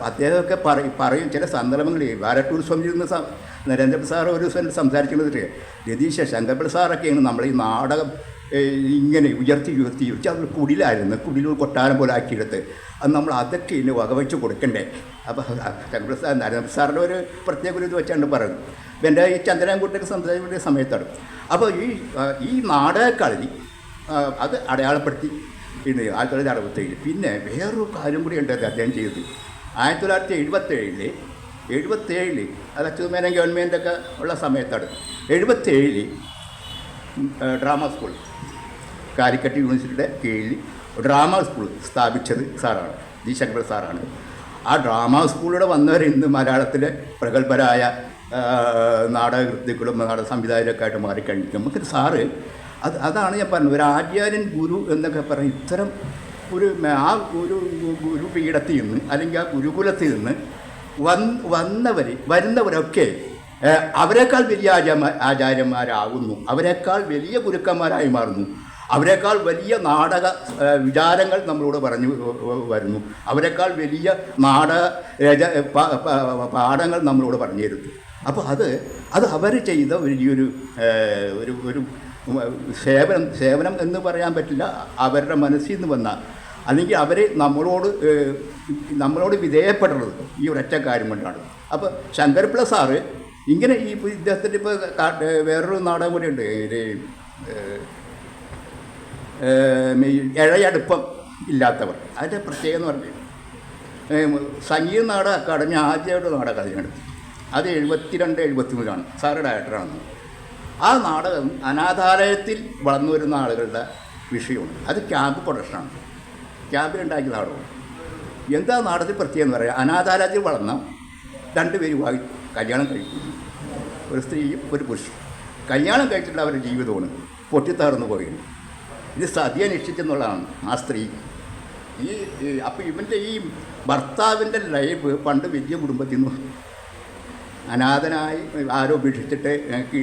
അദ്ദേഹമൊക്കെ പറയും ചില സന്ദർഭങ്ങളിൽ. വാരട്ടൂർ സ്വാമിയിൽ നിന്ന് നരേന്ദ്ര സാർ ഒരു ദിവസം സംസാരിക്കുന്നത്, രതീശ ശങ്കരപിള്ള സാറൊക്കെയാണ് നമ്മൾ ഈ നാടകം ഇങ്ങനെ ഉയർത്തി അത് കുടിലായിരുന്നു, കുടിലൂർ കൊട്ടാരം പോലെ ആക്കിയെടുത്ത് അത് നമ്മൾ അതൊക്കെ ഇന്ന് വകവെച്ച് കൊടുക്കണ്ടേ. അപ്പോൾ ശങ്കരപിള്ള സാർ നരേന്ദ്ര സാറിൻ്റെ ഒരു പ്രത്യേക ഒരു ഇത് വെച്ചാണ് പറയുന്നത്. എൻ്റെ ഈ ചന്ദ്രൻകുട്ടിക്ക് സംസാരിക്കുന്ന സമയത്താണ്. അപ്പോൾ ഈ നാടകക്കളരി അത് അടയാളപ്പെടുത്തി പിന്നെ 1967. പിന്നെ വേറൊരു കാര്യം കൂടി ഉണ്ട് അദ്ദേഹം ചെയ്തത്. 1977 അത് അച്യുതമേനോൻ ഗവൺമെൻറ്റൊക്കെ ഉള്ള സമയത്താണ്. 77 ഡ്രാമ സ്കൂൾ, കാലിക്കറ്റ് യൂണിവേഴ്സിറ്റിയുടെ കീഴിൽ ഡ്രാമ സ്കൂൾ സ്ഥാപിച്ചത് സാറാണ്, ജി ശങ്കരപിള്ള സാറാണ്. ആ ഡ്രാമ സ്കൂളിലൂടെ വന്നവർ ഇന്ന് മലയാളത്തിലെ പ്രഗത്ഭരായ നാടകകൃത്തുക്കളും നാടക സംവിധായകരൊക്കെ ആയിട്ട് മാറിക്കഴിഞ്ഞിരിക്കും. നമുക്ക് സാറ് അതാണ് ഞാൻ പറഞ്ഞത്, ഒരു ആചാര്യൻ ഗുരു എന്നൊക്കെ പറയും. ഇത്തരം ഒരു ഗുരുപീഠത്തിൽ നിന്ന് അല്ലെങ്കിൽ ആ ഗുരുകുലത്തിൽ നിന്ന് വരുന്നവരൊക്കെ അവരെക്കാൾ വലിയ ആചാര്യന്മാരാകുന്നു, അവരെക്കാൾ വലിയ ഗുരുക്കന്മാരായി മാറുന്നു, അവരെക്കാൾ വലിയ നാടക വിചാരങ്ങൾ നമ്മളോട് പറഞ്ഞു വരുന്നു, അവരെക്കാൾ വലിയ പാഠങ്ങൾ നമ്മളോട് പറഞ്ഞു തരുന്നു. അപ്പോൾ അത് അവർ ചെയ്ത വലിയൊരു ഒരു സേവനം എന്ന് പറയാൻ പറ്റില്ല. അവരുടെ മനസ്സിൽ നിന്ന് വന്ന, അല്ലെങ്കിൽ അവർ നമ്മളോട് വിധേയപ്പെടുന്നത് ഈ ഒരൊറ്റ കാര്യം കൊണ്ടാണ്. അപ്പോൾ ശങ്കരപിള്ള സാറ് ഇങ്ങനെ ഇദ്ദേഹത്തിൻ്റെ ഇപ്പോൾ വേറൊരു നാടകം കൂടി ഉണ്ട്, ഇഴയടുപ്പം ഇല്ലാത്തവർ. അതിൻ്റെ പ്രത്യേകത എന്ന് പറഞ്ഞാൽ സംഗീത നാടക അക്കാദമി ആദ്യമായിട്ട് നാടക അക്കാദമി നടത്തി. അത് 72-73 സാറ് ഡയറക്ടറാണ്. ആ നാടകം അനാഥാലയത്തിൽ വളർന്നു വരുന്ന ആളുകളുടെ വിഷയമാണ്. അത് ക്യാമ്പ് പ്രൊഡക്ഷനാണ്, ക്യാമ്പിലുണ്ടാക്കിയ നാടകമാണ്. എന്താ നാടകത്തിൽ പ്രത്യേകം എന്ന് പറയുക, അനാഥാലയത്തിൽ വളർന്ന 2 പേര് കല്യാണം കഴിക്കുന്നു, ഒരു സ്ത്രീയും ഒരു പുരുഷനും. കല്യാണം കഴിച്ചിട്ടുള്ള അവരുടെ ജീവിതമാണ് പൊട്ടിത്തകർന്നു പോയിരുന്നു. ഇത് സതിയെ നിശ്ചയിച്ചെന്നുള്ളതാണ് ആ സ്ത്രീ. അപ്പോൾ ഇവൻ്റെ ഈ ഭർത്താവിൻ്റെ ലൈഫ് പണ്ട് വലിയ കുടുംബത്തിൽ നിന്ന് അനാഥനായി ആരോ ഉപേക്ഷിച്ചിട്ട് എനിക്ക്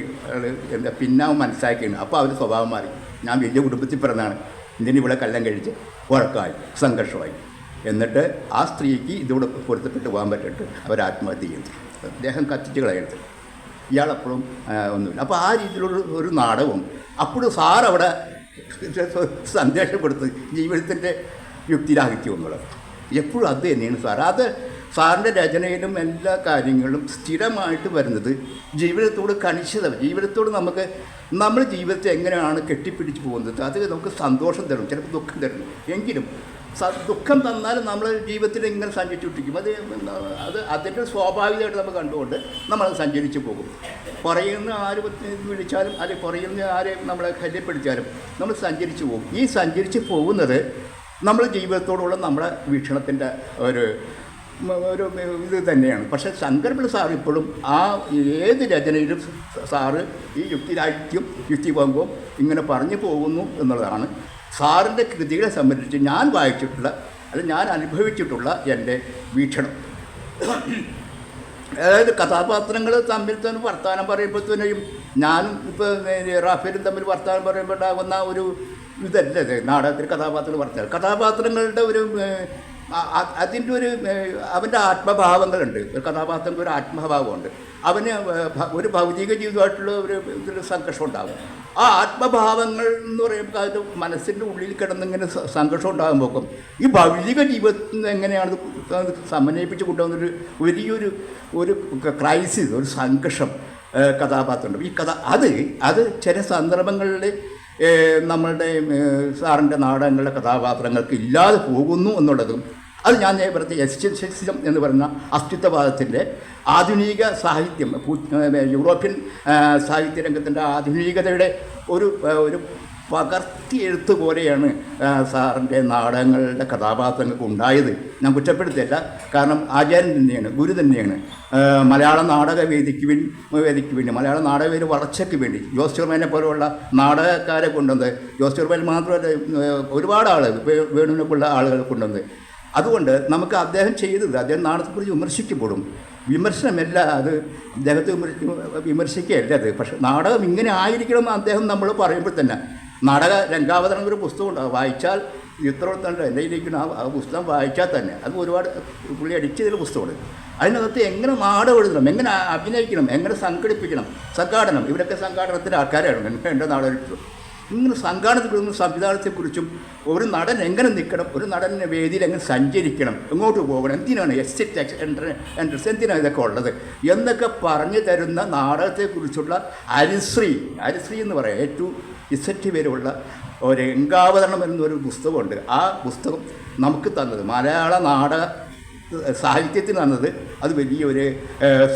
എന്താ പിന്നാവും മനസ്സിലാക്കിയാണ്. അപ്പോൾ അവർ സ്വഭാവം മാറി, ഞാൻ വലിയ കുടുംബത്തിൽ പിറന്നാണ്, ഇതിന് ഇവിടെ കല്യാണം കഴിച്ച് ഉറക്കമായി സംഘർഷമായി. എന്നിട്ട് ആ സ്ത്രീക്ക് ഇതോടെ പൊരുത്തപ്പെട്ട് പോകാൻ പറ്റിയിട്ട് അവർ ആത്മഹത്യ ചെയ്യുന്നു, അദ്ദേഹം കത്തിച്ച് കളയുന്നത്. ഇയാളെപ്പോഴും ഒന്നുമില്ല. അപ്പോൾ ആ രീതിയിലുള്ള ഒരു നാടകവും അപ്പോഴും സാറവിടെ സന്ദേശപ്പെടുത്ത് ജീവിതത്തിൻ്റെ യുക്തിരാഹിത്യം എന്നുള്ളത് എപ്പോഴും അത് തന്നെയാണ് സാർ. അത് സാറിൻ്റെ രചനയിലും എല്ലാ കാര്യങ്ങളും സ്ഥിരമായിട്ട് വരുന്നത് ജീവിതത്തോട് ജീവിതത്തോട് നമ്മൾ ജീവിതത്തെ എങ്ങനെയാണ് കെട്ടിപ്പിടിച്ച് പോകുന്നത്. അത് നമുക്ക് സന്തോഷം തരും, ചിലപ്പോൾ ദുഃഖം തരും. എങ്കിലും ദുഃഖം തന്നാലും നമ്മൾ ജീവിതത്തിൽ ഇങ്ങനെ സഞ്ചരിച്ചുകൊണ്ടിരിക്കും. അതിൻ്റെ സ്വാഭാവികമായിട്ട് നമ്മൾ കണ്ടുകൊണ്ട് നമ്മളത് സഞ്ചരിച്ച് പോകും. പുറയുന്ന ആര് വിളിച്ചാലും അല്ലെങ്കിൽ പുറയുന്ന ആരെ നമ്മളെ ശല്യപ്പെടുത്തിയാലും നമ്മൾ സഞ്ചരിച്ച് പോകും. ഈ സഞ്ചരിച്ച് പോകുന്നത് നമ്മൾ ജീവിതത്തോടുള്ള നമ്മുടെ വീക്ഷണത്തിൻ്റെ ഒരു ഒരു ഇത് തന്നെയാണ്. പക്ഷേ ശങ്കരപിള്ള സാർ ഇപ്പോഴും ആ ഏത് രചനയിലും സാറ് ഈ യുക്തിരാഹിത്യം യുക്തിഭംഗവും ഇങ്ങനെ പറഞ്ഞു പോകുന്നു എന്നുള്ളതാണ് സാറിൻ്റെ കൃതികളെ സംബന്ധിച്ച് ഞാൻ വായിച്ചിട്ടുള്ള അല്ലെങ്കിൽ ഞാൻ അനുഭവിച്ചിട്ടുള്ള എൻ്റെ വീക്ഷണം. അതായത് കഥാപാത്രങ്ങൾ തമ്മിൽ തന്നെ വർത്തമാനം പറയുമ്പോഴത്തേനും ഞാനും ഇപ്പോൾ റാഫേലും തമ്മിൽ വർത്തമാനം പറയുമ്പോഴുണ്ടാകുന്ന ഒരു ഇതല്ല ഇത് നാടകത്തിൽ കഥാപാത്രങ്ങളുടെ ഒരു അതിൻ്റെ ഒരു അവൻ്റെ ആത്മഭാവങ്ങളുണ്ട്. ഒരു കഥാപാത്രങ്ങൾക്ക് ഒരു ആത്മഭാവമുണ്ട്. അവന് ഒരു ഭൗതിക ജീവിതമായിട്ടുള്ള ഒരു ഇതിൽ സംഘർഷം ഉണ്ടാകും. ആ ആത്മഭാവങ്ങൾ എന്ന് പറയുമ്പോൾ അത് മനസ്സിൻ്റെ ഉള്ളിൽ കിടന്നിങ്ങനെ സംഘർഷം ഉണ്ടാകുമ്പോഴേക്കും ഈ ഭൗതിക ജീവിതത്തിൽ എങ്ങനെയാണ് സമന്വയിപ്പിച്ച് കൊണ്ടുവന്നൊരു വലിയൊരു ക്രൈസിസ്, ഒരു സംഘർഷം കഥാപാത്രമുണ്ട്. ഈ അത് ചില സന്ദർഭങ്ങളിൽ നമ്മളുടെ സാറിൻ്റെ നാടകങ്ങളിലെ കഥാപാത്രങ്ങൾക്ക് ഇല്ലാതെ പോകുന്നു എന്നുള്ളതും അത് ഞാൻ നേരത്തെ എക്സിസ്റ്റൻഷ്യലിസം എന്ന് പറയുന്ന അസ്തിത്വവാദത്തിൻ്റെ ആധുനിക സാഹിത്യം, യൂറോപ്യൻ സാഹിത്യ രംഗത്തിൻ്റെ ആധുനികതയുടെ ഒരു പകർത്തിയെഴുത്ത് പോലെയാണ് സാറിൻ്റെ നാടകങ്ങളുടെ കഥാപാത്രങ്ങൾക്ക് ഉണ്ടായത്. ഞാൻ കുറ്റപ്പെടുത്തില്ല, കാരണം ആചാര്യൻ തന്നെയാണ്, ഗുരു തന്നെയാണ്. മലയാള നാടകവേദിക്ക് വേണ്ടി മലയാള നാടകവേദി വളർച്ചയ്ക്ക് വേണ്ടി ജോസ് ചെറുമേനെ പോലെയുള്ള നാടകക്കാരെ കൊണ്ടുവന്ന്, ജോസ് ചെറുമേൻ മാത്രമല്ല ഒരുപാട് ആളുകൾ, വേണുവിനെക്കുള്ള ആളുകൾ കൊണ്ടുവന്ന്. അതുകൊണ്ട് നമുക്ക് അദ്ദേഹം ചെയ്തത്, അദ്ദേഹം നാടകത്തെക്കുറിച്ച് വിമർശിക്കപ്പെടും, വിമർശനമല്ല അത്, അദ്ദേഹത്തെ വിമർശിക്കുകയല്ല അത്. പക്ഷേ നാടകം ഇങ്ങനെ ആയിരിക്കണമെന്ന് അദ്ദേഹം നമ്മൾ പറയുമ്പോൾ തന്നെ നാടക രംഗാവതരണം ഒരു പുസ്തകമുണ്ട്, വായിച്ചാൽ ഇത്രത്തോളം എൻ്റെ ഇരിക്കുന്ന ആ പുസ്തകം വായിച്ചാൽ തന്നെ അത് ഒരുപാട് പുള്ളി അടിച്ചതിൽ പുസ്തകമുണ്ട്. അതിനകത്ത് എങ്ങനെ നാടകം എഴുതണം, എങ്ങനെ അഭിനയിക്കണം, എങ്ങനെ സംഘടിപ്പിക്കണം, സംഘാടനം, ഇവരൊക്കെ സംഘാടനത്തിൻ്റെ ആൾക്കാരാണ് എൻ്റെ നാടകം. ഇങ്ങനെ സംഘാടനത്തെക്കുറിച്ചും സംവിധാനത്തെക്കുറിച്ചും ഒരു നടൻ എങ്ങനെ നിൽക്കണം, ഒരു നടനെ വേദിയിൽ എങ്ങനെ സഞ്ചരിക്കണം, എങ്ങോട്ട് പോകണം, എന്തിനാണ് എൻട്രൻസ്, എന്തിനാണ് ഇതൊക്കെ ഉള്ളത് എന്നൊക്കെ പറഞ്ഞു തരുന്ന നാടകത്തെക്കുറിച്ചുള്ള ഹരിശ്രീ എന്ന് പറയാം, A-to-Z വരെയുള്ള ഒരു രംഗാവതരണം എന്നൊരു പുസ്തകമുണ്ട്. ആ പുസ്തകം നമുക്ക് തന്നത്, മലയാള നാടക സാഹിത്യത്തിന് തന്നത്, അത് വലിയൊരു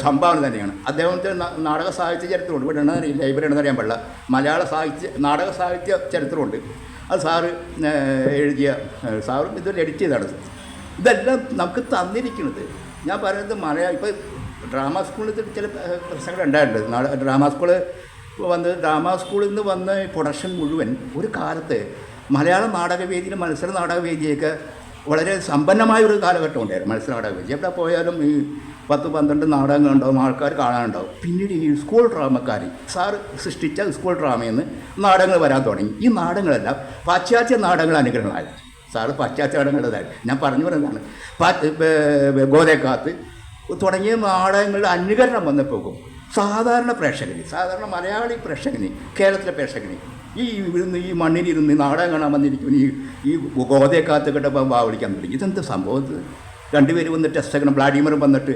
സംഭാവന തന്നെയാണ്. അദ്ദേഹത്തിൻ്റെ നാടക സാഹിത്യ ചരിത്രമുണ്ട്, ഇവിടെ ലൈബ്രറി ഉണ്ടെന്ന് അറിയാൻ പാടില്ല, മലയാള നാടക സാഹിത്യ ചരിത്രമുണ്ട്. അത് സാറ് എഴുതിയ, സാറും ഇതൊരു എഡിറ്റ് ചെയ്താണ്. ഇതെല്ലാം നമുക്ക് തന്നിരിക്കുന്നത്. ഞാൻ പറയുന്നത് ഇപ്പോൾ ഡ്രാമ സ്കൂളിൽ ചില പ്രശ്നങ്ങൾ ഉണ്ടായിട്ടുണ്ട്. ഡ്രാമ സ്കൂളിൽ നിന്ന് വന്ന പ്രൊഡക്ഷൻ മുഴുവൻ ഒരു കാലത്ത് മലയാള നാടകവേദിയിലും മത്സര നാടകവേദിയൊക്കെ വളരെ സമ്പന്നമായൊരു കാലഘട്ടം ഉണ്ടായിരുന്നു. മത്സര നാടകവേദി എവിടെ പോയാലും ഈ 10-12 നാടകങ്ങളുണ്ടാവും, ആൾക്കാർ കാണാനുണ്ടാവും. പിന്നീട് ഈ സ്കൂൾ ഡ്രാമക്കാർ, സാറ് സൃഷ്ടിച്ച സ്കൂൾ ഡ്രാമയിൽ നിന്ന് നാടകങ്ങൾ വരാൻ തുടങ്ങി. ഈ നാടകങ്ങളെല്ലാം പാശ്ചാത്യ നാടകങ്ങൾ അനുഗ്രഹങ്ങളായിരുന്നു. സാറ് പാശ്ചാത്യ നാടകങ്ങളുടേതായിരുന്നു. ഞാൻ പറഞ്ഞു പറയുന്നതാണ്, ഗോതേക്കാത്ത് തുടങ്ങിയ നാടകങ്ങളുടെ അനുകരണം വന്നപ്പോഴും സാധാരണ മലയാളി പ്രേക്ഷകന്, കേരളത്തിലെ പ്രേക്ഷകന് ഈ മണ്ണിലിരുന്ന് നാടകം കാണാൻ വന്നിരിക്കും, ഈ ഗോതേക്കാത്ത് കിട്ടപ്പോൾ വാവിളിക്കാൻ തുടങ്ങി. ഇതെന്ത് സംഭവം? രണ്ടുപേരും വന്നിട്ട് ടെസ്റ്റക്കണം, വ്ളാഡിമറും വന്നിട്ട്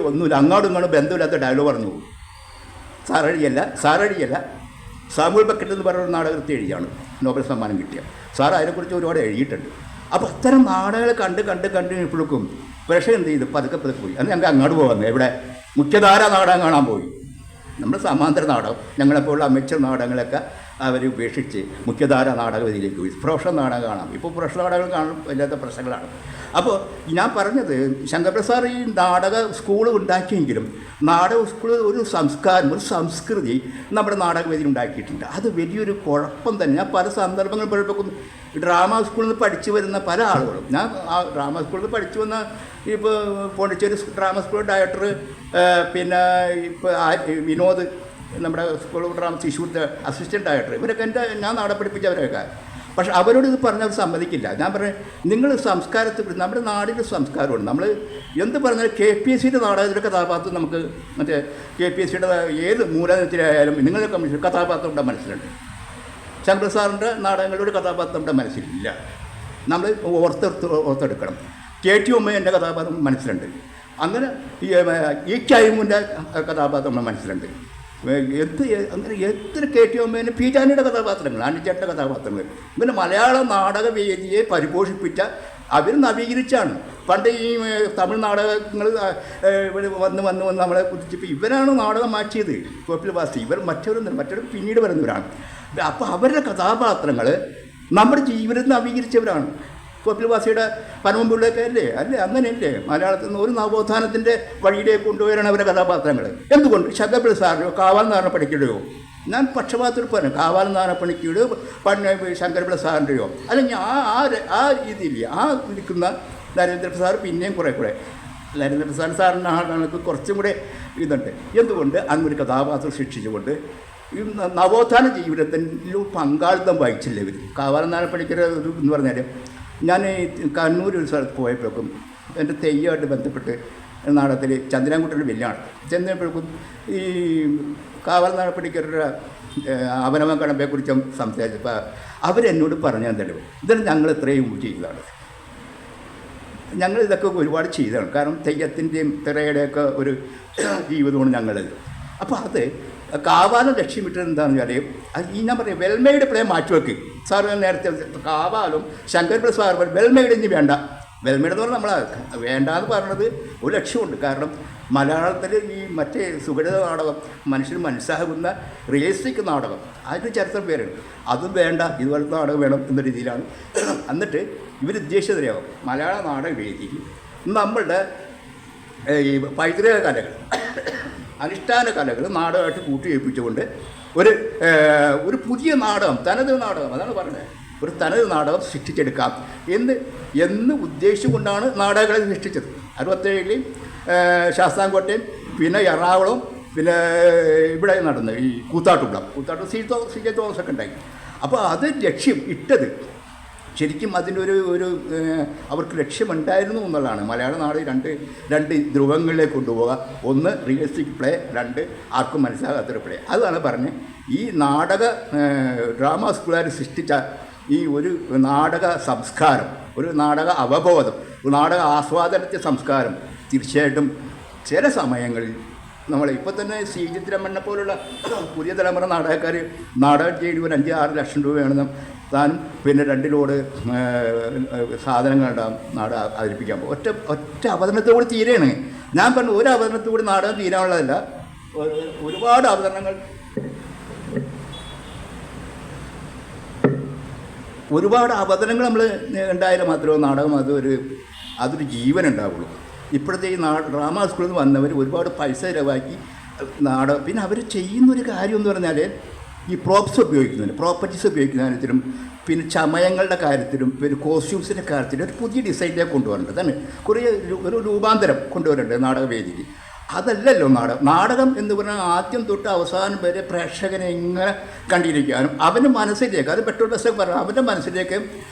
ഒന്നുമില്ല, അങ്ങോട്ടും ഇങ്ങോട്ടും ബന്ധമില്ലാത്ത ഡയലോഗ് പറഞ്ഞു പോകും. സാറഴിയല്ല സാമുവൽ ബക്കറ്റ് എന്ന് പറഞ്ഞൊരു നാടകത്തെ എഴുതിയാണ് നോബൽ സമ്മാനം കിട്ടിയ സാർ. അതിനെക്കുറിച്ച് ഒരുപാട് എഴുതിയിട്ടുണ്ട്. അപ്പോൾ അത്തരം നാടകങ്ങൾ കണ്ട് ഇപ്പോഴേക്കും പ്രേക്ഷകൻ എന്ത് ചെയ്തു, പതുക്കെ പോയി. അന്ന് ഞങ്ങൾക്ക് അങ്ങോട്ട് പോകുന്നത്, ഇവിടെ മുഖ്യധാര നാടകം കാണാൻ പോയി. നമ്മൾ സമാന്തര നാടകം, ഞങ്ങളെപ്പോലുള്ള അമേച്ചർ നാടകങ്ങളൊക്കെ അവർ ഉപേക്ഷിച്ച് മുഖ്യധാര നാടകത്തിലേക്ക് പോയി. പ്രൊഫഷണൽ നാടകം കാണാം. ഇപ്പോൾ പ്രൊഫഷണൽ നാടകങ്ങൾ കാണാൻ വല്ലാത്ത പ്രശ്നങ്ങളാണ്. അപ്പോൾ ഞാൻ പറഞ്ഞത്, ശങ്കരപ്രസാദ് ഈ നാടക സ്കൂൾ ഉണ്ടാക്കിയെങ്കിലും നാടക സ്കൂൾ ഒരു സംസ്കാരം, ഒരു സംസ്കൃതി നമ്മുടെ നാടകവേദിയിൽ ഉണ്ടാക്കിയിട്ടുണ്ട്. അത് വലിയൊരു കുഴപ്പം തന്നെ. ഞാൻ പല സന്ദർഭങ്ങൾ പലപ്പോഴും ഡ്രാമ സ്കൂളിൽ നിന്ന് പഠിച്ചു വരുന്ന പല ആളുകളും, ഞാൻ ആ ഡ്രാമ സ്കൂളിൽ നിന്ന് പഠിച്ചു വന്ന ഇപ്പോൾ പോണ്ടിച്ചേരി ഡ്രാമ സ്കൂൾ ഡയറക്ടർ, പിന്നെ ഇപ്പോൾ വിനോദ്, നമ്മുടെ സ്കൂൾ ഡ്രാമ തൃശ്ശൂർത്തെ അസിസ്റ്റൻറ്റ് ഡയറക്ടർ, ഇവരൊക്കെ ഞാൻ നാടകം പഠിപ്പിച്ചവരൊക്കെ. പക്ഷെ അവരോട് ഇത് പറഞ്ഞാൽ സമ്മതിക്കില്ല. ഞാൻ പറഞ്ഞു, നിങ്ങൾ സംസ്കാരത്തിൽ, നമ്മുടെ നാടിൻ്റെ സംസ്കാരമുണ്ട്. നമ്മൾ എന്ത് പറഞ്ഞാൽ KPSCയുടെ നാടകത്തിലെ കഥാപാത്രം നമുക്ക് മറ്റേ KPSCയുടെ ഏത് മൂലത്തിലായാലും നിങ്ങളുടെ കമ്മീഷൻ കഥാപാത്രം നമ്മുടെ മനസ്സിലുണ്ട്. ശങ്കരസാറിൻ്റെ നാടകങ്ങളുടെ ഒരു കഥാപാത്രം നമ്മുടെ മനസ്സിലില്ല. നമ്മൾ ഓർത്തെടുക്കണം. KT ഉമ്മയുടെ കഥാപാത്രം മനസ്സിലുണ്ട്. അങ്ങനെ ഈ ചൈമുൻ്റെ കഥാപാത്രം നമ്മുടെ മനസ്സിലുണ്ട്. അങ്ങനെ എത്ര KT ഉമ്മേൻ്റെ പീജാനിയുടെ കഥാപാത്രങ്ങൾ, അനിച്ചേട്ടൻ്റെ കഥാപാത്രങ്ങൾ, ഇങ്ങനെ മലയാള നാടകവേദിയെ പരിപോഷിപ്പിച്ച അവർ നവീകരിച്ചാണ്. പണ്ട് ഈ തമിഴ് നാടകങ്ങൾ വന്ന് നമ്മളെ കുറിച്ചിപ്പോൾ ഇവരാണ് നാടകം മാറ്റിയത്. കോപ്പിൽ വാസി ഇവർ മറ്റൊരു പിന്നീട് വരുന്നവരാണ്. അപ്പോൾ അവരുടെ കഥാപാത്രങ്ങൾ നമ്മുടെ ജീവിതത്തിൽ നവീകരിച്ചവരാണ്. തോപ്പിൽവാസിയുടെ പനമ്പുള്ളൊക്കെ അല്ലേ അങ്ങനെയല്ലേ മലയാളത്തിൽ നിന്ന് ഒരു നവോത്ഥാനത്തിൻ്റെ വഴിയിലേക്ക് കൊണ്ടുവരണം അവരുടെ കഥാപാത്രങ്ങൾ. എന്തുകൊണ്ട് ശങ്കരപിള്ള സാറിനെയോ കാവാൽ നാരായണപ്പണിക്കരുടെയോ, ഞാൻ പക്ഷപാതത്തിൽ പറഞ്ഞു, കാവാൽ നാരായണപ്പണിക്കരുടെയോ ശങ്കരപിള്ള സാറിൻ്റെയോ, അല്ലെങ്കിൽ ആ രീതിയിൽ ആ ഇരിക്കുന്ന നരേന്ദ്രപ്രസാദ് പിന്നെയും കുറേ നരേന്ദ്രപ്രസാദ് സാറിന് കുറച്ചും കൂടെ ഇതുണ്ട്. എന്തുകൊണ്ട് അങ്ങൊരു കഥാപാത്രം സൃഷ്ടിച്ചുകൊണ്ട് ഈ നവോത്ഥാന ജീവിതത്തിലും പങ്കാളിത്തം വഹിച്ചില്ല ഇവർ. കാവാലം നാരായണപ്പണിക്കർ എന്ന് പറഞ്ഞാൽ ഞാൻ കണ്ണൂർ ഒരു സ്ഥലത്ത് പോയപ്പോഴേക്കും എൻ്റെ തെയ്യമായിട്ട് ബന്ധപ്പെട്ട് നാടകത്തിൽ ചന്ദ്രാൻകുട്ടിയുടെ വലിയാണ് ചെന്നപ്പോഴേക്കും ഈ കാവാലം നാരായണപ്പണിക്കരുടെ അവനവൻ കടമ്പയെക്കുറിച്ചും സംസാരിച്ചപ്പോൾ അവരെന്നോട് പറഞ്ഞു തരുന്നത് ഇതാണ് ഞങ്ങൾ ഇത്രയും ചെയ്തതാണ്, ഞങ്ങൾ ഇതൊക്കെ ഒരുപാട് ചെയ്തതാണ്. കാരണം തെയ്യത്തിൻ്റെയും തിറയുടെയൊക്കെ ഒരു ജീവിതമാണ് ഞങ്ങളത്. അപ്പോൾ അത് കാവാലം ലക്ഷ്യമിട്ടത് എന്താണെന്ന് വെച്ചാൽ ഈ ഞാൻ പറയും വെൽമേഡ് പ്ലേ മാറ്റിവെക്ക് സാറ് നേരത്തെ കാവാലും ശങ്കരപിള്ള സാർ വെൽമേഡ് ഇനി വേണ്ട. വെൽമേഡ് എന്ന് പറഞ്ഞാൽ നമ്മൾ വേണ്ടാന്ന് പറഞ്ഞത് ഒരു ലക്ഷ്യമുണ്ട്. കാരണം മലയാളത്തിൽ ഈ മറ്റേ സുഗടിത നാടകം മനുഷ്യന് മനസ്സാകുന്ന റിയലിസ്റ്റിക് നാടകം അതിന് ചരിത്രം പേരാണ്, അതും വേണ്ട, ഇതുപോലത്തെ നാടകം വേണം എന്ന രീതിയിലാണ്. എന്നിട്ട് ഇവരുദ്ദേശിച്ചതറിയാവും മലയാള നാടക വേദിയിൽ നമ്മളുടെ ഈ പൈതൃക കലകൾ അനുഷ്ഠാന കലകൾ നാടകമായിട്ട് കൂട്ടിയേൽപ്പിച്ചുകൊണ്ട് ഒരു പുതിയ നാടകം തനത് നാടകം അതാണ് പറഞ്ഞത്, ഒരു തനത് നാടകം സൃഷ്ടിച്ചെടുക്കാം എന്ന് ഉദ്ദേശിച്ചുകൊണ്ടാണ് നാടകങ്ങളെ സൃഷ്ടിച്ചത്. 67 ശാസ്താംകോട്ടയും പിന്നെ എറണാകുളവും പിന്നെ ഇവിടെ നടന്നു ഈ കൂത്താട്ടും സി ജെ തോമസൊക്കെ ഉണ്ടായി. അപ്പോൾ അത് ലക്ഷ്യം ഇട്ടത് ശരിക്കും അതിനൊരു അവർക്ക് ലക്ഷ്യമുണ്ടായിരുന്നു എന്നുള്ളതാണ്. മലയാള നാട് രണ്ട് ധ്രുവങ്ങളിലേക്ക് കൊണ്ടുപോകുക, ഒന്ന് റിയലിസ്റ്റിക് പ്ലേ, രണ്ട് ആർക്കും മനസ്സിലാകാത്തൊരു പ്ലേ. അതാണ് പറഞ്ഞ് ഈ ഡ്രാമ സ്കൂളുകാർ സൃഷ്ടിച്ച ഈ ഒരു നാടക സംസ്കാരം, ഒരു നാടക അവബോധം, ഒരു നാടക ആസ്വാദനത്തെ സംസ്കാരം തീർച്ചയായിട്ടും ചില സമയങ്ങളിൽ നമ്മൾ ഇപ്പോൾ തന്നെ സി ചിത്രമണ്ണ പോലുള്ള പുതിയ തലമുറ നാടകക്കാർ നാടകം ചെയ്ത് ഒരു 5-6 ലക്ഷം രൂപയാണ് താനും പിന്നെ 2 ലോഡ് സാധനങ്ങളുണ്ടാകും നാടകം അവതരിപ്പിക്കാൻ പോകും. ഒറ്റ അവതരണത്തോട് തീരെയാണ്. ഞാൻ പറഞ്ഞു ഒരു അവതരണത്തോട് നാടകം തീരാനുള്ളതല്ല, ഒരുപാട് അവതരണങ്ങൾ നമ്മൾ ഉണ്ടായാലും മാത്രമേ നാടകം അതൊരു ജീവൻ ഉണ്ടാവുള്ളൂ. ഇപ്പോഴത്തെ ഈ ഡ്രാമ സ്കൂളിൽ നിന്ന് വന്നവർ ഒരുപാട് പൈസ ചിലവാക്കി നാടകം, പിന്നെ അവർ ചെയ്യുന്നൊരു കാര്യം എന്ന് പറഞ്ഞാൽ ഈ പ്രോപ്പർട്ടീസ് ഉപയോഗിക്കുന്നതിനും പിന്നെ ചമയങ്ങളുടെ കാര്യത്തിലും പിന്നെ കോസ്റ്റ്യൂംസിൻ്റെ കാര്യത്തിലും ഒരു പുതിയ ഡിസൈനിലേക്ക് കൊണ്ടുവരേണ്ടത് തന്നെ ഒരു രൂപാന്തരം കൊണ്ടുവരേണ്ടത് നാടകവേദിയിൽ. അതല്ലല്ലോ നാടകം എന്ന് പറഞ്ഞാൽ ആദ്യം തൊട്ട് അവസാനം വരെ പ്രേക്ഷകനെ ഇങ്ങനെ കണ്ടിരിക്കാനും അവൻ്റെ മനസ്സിലേക്ക്, അത് പെട്രോൾ ബസ്സൊക്കെ പറഞ്ഞു, അവൻ്റെ മനസ്സിലേക്ക്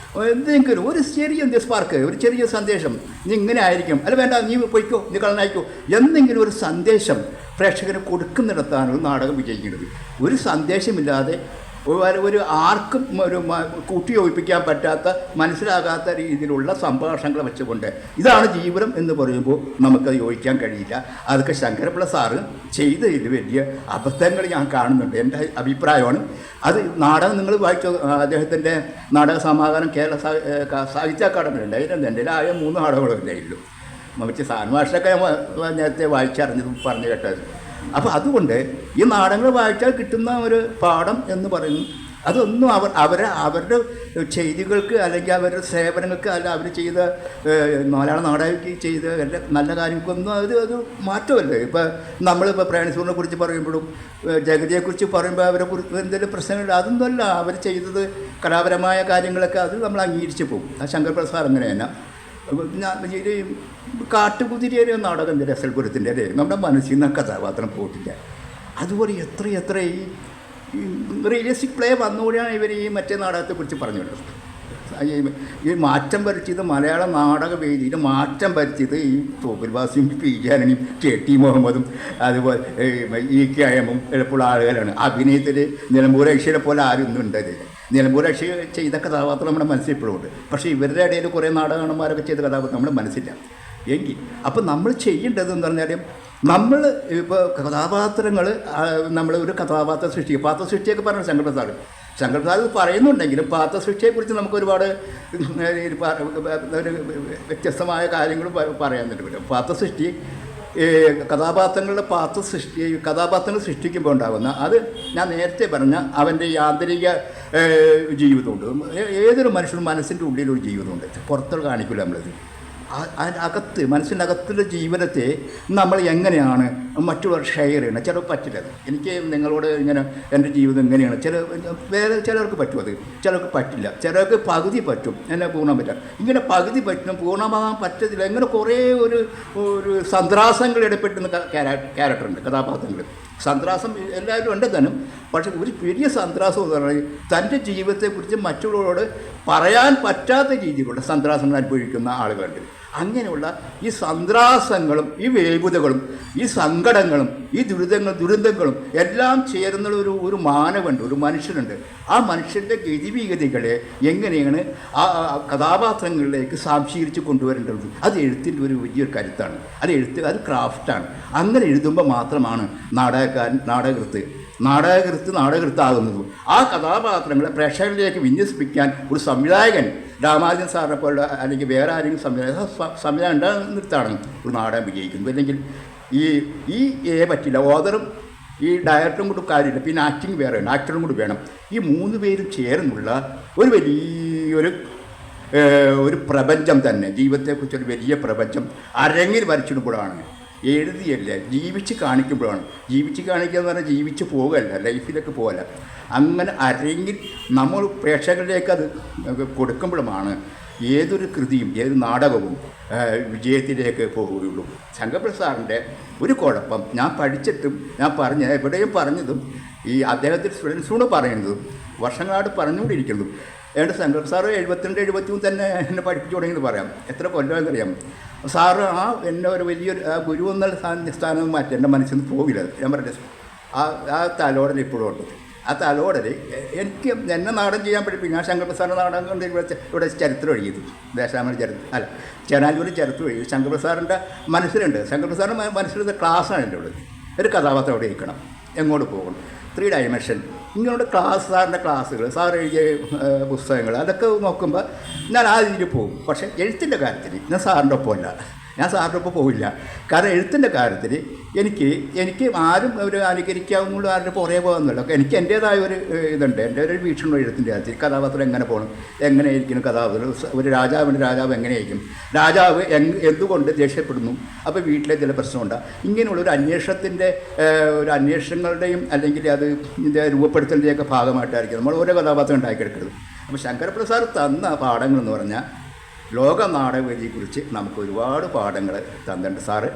എന്തെങ്കിലും ഒരു ചെറിയ സ്പാർക്ക്, ഒരു ചെറിയ സന്ദേശം, നീ ഇങ്ങനെ ആയിരിക്കും, അല്ല വേണ്ട നീ പൊയ്ക്കോ, നീ കളനായിക്കോ, എന്തെങ്കിലും ഒരു സന്ദേശം പ്രേക്ഷകന് കൊടുക്കുന്നിടത്താണ് ഒരു നാടകം വിജയിക്കുന്നത്. ഒരു സന്ദേശമില്ലാതെ ഒരു ആർക്കും കൂട്ടിയോജിപ്പിക്കാൻ പറ്റാത്ത മനസ്സിലാകാത്ത രീതിയിലുള്ള സംഭാഷണങ്ങൾ വെച്ചുകൊണ്ട് ഇതാണ് ജീവിതം എന്ന് പറയുമ്പോൾ നമുക്കത് യോജിക്കാൻ കഴിയില്ല. അതൊക്കെ ശങ്കരപിള്ള സാറ് ചെയ്തതിൽ വലിയ അബദ്ധങ്ങൾ ഞാൻ കാണുന്നുണ്ട്, എൻ്റെ അഭിപ്രായമാണ് അത്. നാടകം നിങ്ങൾ വായിച്ച അദ്ദേഹത്തിൻ്റെ നാടക സമാഹാരം കേരള സാഹിത്യ അക്കാദമി ഉണ്ടായിരുന്നു, എൻ്റെ ആയ 3 നാടകങ്ങളും ഇല്ലായിരുന്നു. മറ്റേ സാൻമാഷൊക്കെ നേരത്തെ വായിച്ചറിഞ്ഞതും പറഞ്ഞു കേട്ടത്. അപ്പോൾ അതുകൊണ്ട് ഈ നാടകങ്ങൾ വായിച്ചാൽ കിട്ടുന്ന ഒരു പാഠം എന്ന് പറയുന്നു അതൊന്നും അവരുടെ ചെയ്തികൾക്ക് അല്ലെങ്കിൽ അവരുടെ സേവനങ്ങൾക്ക് അല്ല അവർ ചെയ്ത മലയാള നാടകയ്ക്ക് ചെയ്ത എല്ലാ നല്ല കാര്യങ്ങൾക്കൊന്നും അത് മാറ്റമല്ലേ. ഇപ്പോൾ നമ്മളിപ്പോൾ പ്രേംനസീറിനെ കുറിച്ച് പറയുമ്പോഴും ജഗതിയെക്കുറിച്ച് പറയുമ്പോൾ അവരെ കുറിച്ച് എന്തെങ്കിലും പ്രശ്നങ്ങളുണ്ട്, അതൊന്നുമല്ല. അവർ ചെയ്തത് കലാപരമായ കാര്യങ്ങളൊക്കെ അത് നമ്മൾ അംഗീകരിച്ച് പോകും. ആ ശങ്കരപിള്ള സാർ അങ്ങനെ തന്നെ ഈ കാട്ടുകുതിരിയൊരു നാടകം രസൽപുരത്തിൻ്റെ അല്ലേ നമ്മുടെ മനസ്സിൽ നിന്ന് കഥാപാത്രം പോയിട്ടില്ല. അതുപോലെ എത്ര ഈ റിയലിസ്റ്റിക് പ്ലേ വന്നുകൂടിയാണ് ഇവർ ഈ മറ്റേ നാടകത്തെക്കുറിച്ച് പറഞ്ഞുകൊണ്ടത്. ഈ മാറ്റം വരച്ചത് മലയാള നാടക വേദിയിൽ മാറ്റം വരച്ചത് ഈ തോപ്പിൽവാസിയും പി ജാനണിയും KT മുഹമ്മദും അതുപോലെ EK അയ്യമും എളുപ്പമുള്ള ആളുകളാണ്. അഭിനയത്തിൽ നിലമ്പൂർ ഐശ്വര്യ പോലെ ആരും ഒന്നും ഉണ്ടായത്. നിലമ്പൂർ ഐശ്വര്യ ചെയ്ത കഥാപാത്രം നമ്മുടെ മനസ്സിൽ ഇപ്പോഴും ഉണ്ട്. പക്ഷേ ഇവരുടെ ഇടയിൽ കുറേ നാടകന്മാരൊക്കെ ചെയ്ത കഥാപാത്രം നമ്മുടെ മനസ്സില്ല എങ്കിൽ അപ്പോൾ നമ്മൾ ചെയ്യേണ്ടതെന്ന് പറഞ്ഞാൽ നമ്മൾ ഇപ്പോൾ കഥാപാത്രങ്ങൾ നമ്മൾ ഒരു കഥാപാത്ര സൃഷ്ടി പാത്രസൃഷ്ടിയൊക്കെ പറഞ്ഞു ശങ്കരപ്രസാദ് പറയുന്നുണ്ടെങ്കിലും പാത്രസൃഷ്ടിയെക്കുറിച്ച് നമുക്ക് ഒരുപാട് ഒരു വ്യത്യസ്തമായ കാര്യങ്ങൾ പറയാൻ പറ്റും. പാത്രസൃഷ്ടി ഈ കഥാപാത്രങ്ങളുടെ കഥാപാത്രങ്ങൾ സൃഷ്ടിക്കുമ്പോൾ ഉണ്ടാകുന്ന അത് ഞാൻ നേരത്തെ പറഞ്ഞ അവൻ്റെ ഈ ആന്തരിക ജീവിതമുണ്ട്. ഏതൊരു മനുഷ്യനും മനസ്സിൻ്റെ ഉള്ളിലൊരു ജീവിതമുണ്ട്, പുറത്തോട്ട് കാണിക്കില്ല നമ്മളത്. മനസ്സിൻ്റെ അകത്തുള്ള ജീവിതത്തെ നമ്മൾ എങ്ങനെയാണ് മറ്റുള്ളവർ ഷെയർ ചെയ്യണം. ചിലർക്ക് പറ്റില്ല. എനിക്ക് നിങ്ങളോട് ഇങ്ങനെ എൻ്റെ ജീവിതം എങ്ങനെയാണ്, വേറെ ചിലർക്ക് പറ്റും, അത് ചിലർക്ക് പറ്റില്ല. ചിലർക്ക് പകുതി പറ്റും, എന്നെ പൂർണ്ണം പറ്റാം. ഇങ്ങനെ പകുതി പറ്റും, പൂർണ്ണമാകാൻ പറ്റത്തില്ല. ഇങ്ങനെ കുറേ ഒരു സന്ത്രാസങ്ങൾ ഇടപെട്ടുന്ന ക്യാരക്ടറുണ്ട്, കഥാപാത്രങ്ങൾ. സന്ത്രാസം എല്ലാവരും ഉണ്ട് താനും. പക്ഷെ ഒരു വലിയ സന്ത്രാസം എന്ന് പറഞ്ഞാൽ തൻ്റെ ജീവിതത്തെക്കുറിച്ച് മറ്റുള്ളവരോട് പറയാൻ പറ്റാത്ത രീതിയിലുള്ള സന്ത്രാസങ്ങൾ അനുഭവിക്കുന്ന ആളുകളുണ്ട്. അങ്ങനെയുള്ള ഈ സന്ത്രാസങ്ങളും ഈ വേഗതകളും ഈ സങ്കടങ്ങളും ഈ ദുരന്തങ്ങളും എല്ലാം ചേർന്ന ഒരു മാനവുണ്ട്, ഒരു മനുഷ്യനുണ്ട്. ആ മനുഷ്യൻ്റെ ഗതിവിഗതികളെ എങ്ങനെയാണ് ആ കഥാപാത്രങ്ങളിലേക്ക് സ്വാംശീകരിച്ച് കൊണ്ടുവരേണ്ടത്, അത് എഴുത്തിൻ്റെ ഒരു വലിയൊരു കരുത്താണ്. അത് ക്രാഫ്റ്റാണ്. അങ്ങനെ എഴുതുമ്പോൾ മാത്രമാണ് നാടകകൃത്താകുന്നതും ആ കഥാപാത്രങ്ങളെ പ്രേക്ഷകരിലേക്ക് വിന്യസിപ്പിക്കാൻ ഒരു സംവിധായകൻ, രാമാനുജൻ സാറിനെ പോലുള്ള അല്ലെങ്കിൽ വേറെ ആരെങ്കിലും സംവിധാനം ഉണ്ടാകുന്നിടത്താണ് ഒരു നാടകം വിജയിക്കുന്നത്. അല്ലെങ്കിൽ പറ്റില്ല, ഓതറും ഈ ഡയറക്ടറും കൂടെ കാര്യമില്ല, പിന്നെ ആക്ടിങ് വേറെ വേണം, ആക്ടറും കൂടി വേണം. ഈ 3 പേരും ചേർന്നുള്ള ഒരു വലിയൊരു പ്രപഞ്ചം തന്നെ, ജീവിതത്തെക്കുറിച്ചൊരു വലിയ പ്രപഞ്ചം അരങ്ങിൽ വരച്ചിടുമ്പോഴാണ്, എഴുതിയല്ല ജീവിച്ച് കാണിക്കുമ്പോഴാണ്. ജീവിച്ച് കാണിക്കുക എന്ന് പറഞ്ഞാൽ ജീവിച്ച് പോകുകയല്ല, ലൈഫിലേക്ക് പോകല്ല. അങ്ങനെ അരങ്ങിൽ നമ്മൾ പ്രേക്ഷകരിലേക്ക് അത് കൊടുക്കുമ്പോഴുമാണ് ഏതൊരു കൃതിയും ഏതൊരു നാടകവും വിജയത്തിലേക്ക് പോവുകയുള്ളൂ. ശങ്കരപ്രസാദ് സാറിൻ്റെ ഒരു കുഴപ്പം ഞാൻ പഠിച്ചിട്ടും എവിടെയും പറഞ്ഞതും ഈ അദ്ദേഹത്തിൻ്റെ സ്റ്റുഡൻസിനോട് പറയുന്നതും വർഷങ്ങളായിട്ട് പറഞ്ഞുകൊണ്ടിരിക്കുന്നതും. ഏതാണ്ട് ശങ്കർ സാറ് 72-73 തന്നെ എന്നെ പഠിപ്പിച്ചു തുടങ്ങിയെന്ന് പറയാം. എത്ര കൊല്ലമെന്നറിയാം. സാറ് എന്നെ ഒരു വലിയൊരു ഗുരു എന്നുള്ള സ്ഥാനം മാറ്റി എൻ്റെ മനസ്സിൽ നിന്ന് പോകില്ല. ഞാൻ പറഞ്ഞത് ആ തലോടൽ ഇപ്പോഴും ഉണ്ട്. ആ തലോടൽ എനിക്ക് എന്നെ നാടകം ചെയ്യാൻ പഠിപ്പിക്കും. ഞാൻ ശങ്കരപ്രസാദിൻ്റെ നാടകം കൊണ്ട് ഇവിടെ ചരിത്രം എഴുതിയത്, ദേശാമന ചരിത്രം ചേനാലൂർ ചരിത്രം എഴുതി. ശങ്കരപ്രസാദിൻ്റെ മനസ്സിലുണ്ട്, ശങ്കരപ്രസാദിൻ്റെ മനസ്സിലുള്ള ക്ലാസ്സാണ് എൻ്റെ ഉള്ളത്. ഒരു കഥാപാത്രം അവിടെ ഇരിക്കണം, എങ്ങോട്ട് പോകണം, 3 ഡയമെൻഷൻ, ഇങ്ങനെയുള്ള സാറിൻ്റെ ക്ലാസ്സുകൾ, സാർ എഴുതിയ പുസ്തകങ്ങൾ, അതൊക്കെ നോക്കുമ്പോൾ ഞാൻ ആ രീതിയിൽ പോകും. പക്ഷേ എഴുത്തിൻ്റെ കാര്യത്തിൽ ഞാൻ സാറിൻ്റെ ഒപ്പമല്ല, ഞാൻ സാറിൻ്റെ ഒപ്പം പോവില്ല. കാരണം എഴുത്തിൻ്റെ കാര്യത്തിൽ എനിക്ക് ആരും ഒരു അനുകരിക്കാവുന്ന ആരുടെ പുറകെ പോകുന്നില്ല. എനിക്ക് എൻ്റേതായ ഒരു ഇതുണ്ട്, എൻ്റെ ഒരു വീക്ഷണം എഴുത്തിൻ്റെ കാര്യത്തിൽ. കഥാപാത്രം എങ്ങനെ പോകണം, എങ്ങനെയായിരിക്കും കഥാപാത്രം, ഒരു രാജാവ് എങ്ങനെയായിരിക്കും, രാജാവ് എന്തുകൊണ്ട് ദേഷ്യപ്പെടുന്നു, അപ്പോൾ വീട്ടിലെ ചില പ്രശ്നമുണ്ട്. ഇങ്ങനെയുള്ള ഒരു അന്വേഷണങ്ങളുടെയും അല്ലെങ്കിൽ അത് ഇതിൻ്റെ രൂപപ്പെടുത്തലിൻ്റെയൊക്കെ ഭാഗമായിട്ടായിരിക്കും നമ്മൾ ഓരോ കഥാപാത്രം ഉണ്ടാക്കിയെടുക്കുന്നത്. അപ്പോൾ ശങ്കരപ്രസാദ് തന്ന പാഠങ്ങളെന്ന് പറഞ്ഞാൽ ലോക നാടകവേദിയെക്കുറിച്ച് നമുക്ക് ഒരുപാട് പാഠങ്ങൾ തന്നിട്ടുണ്ട് സാറ്.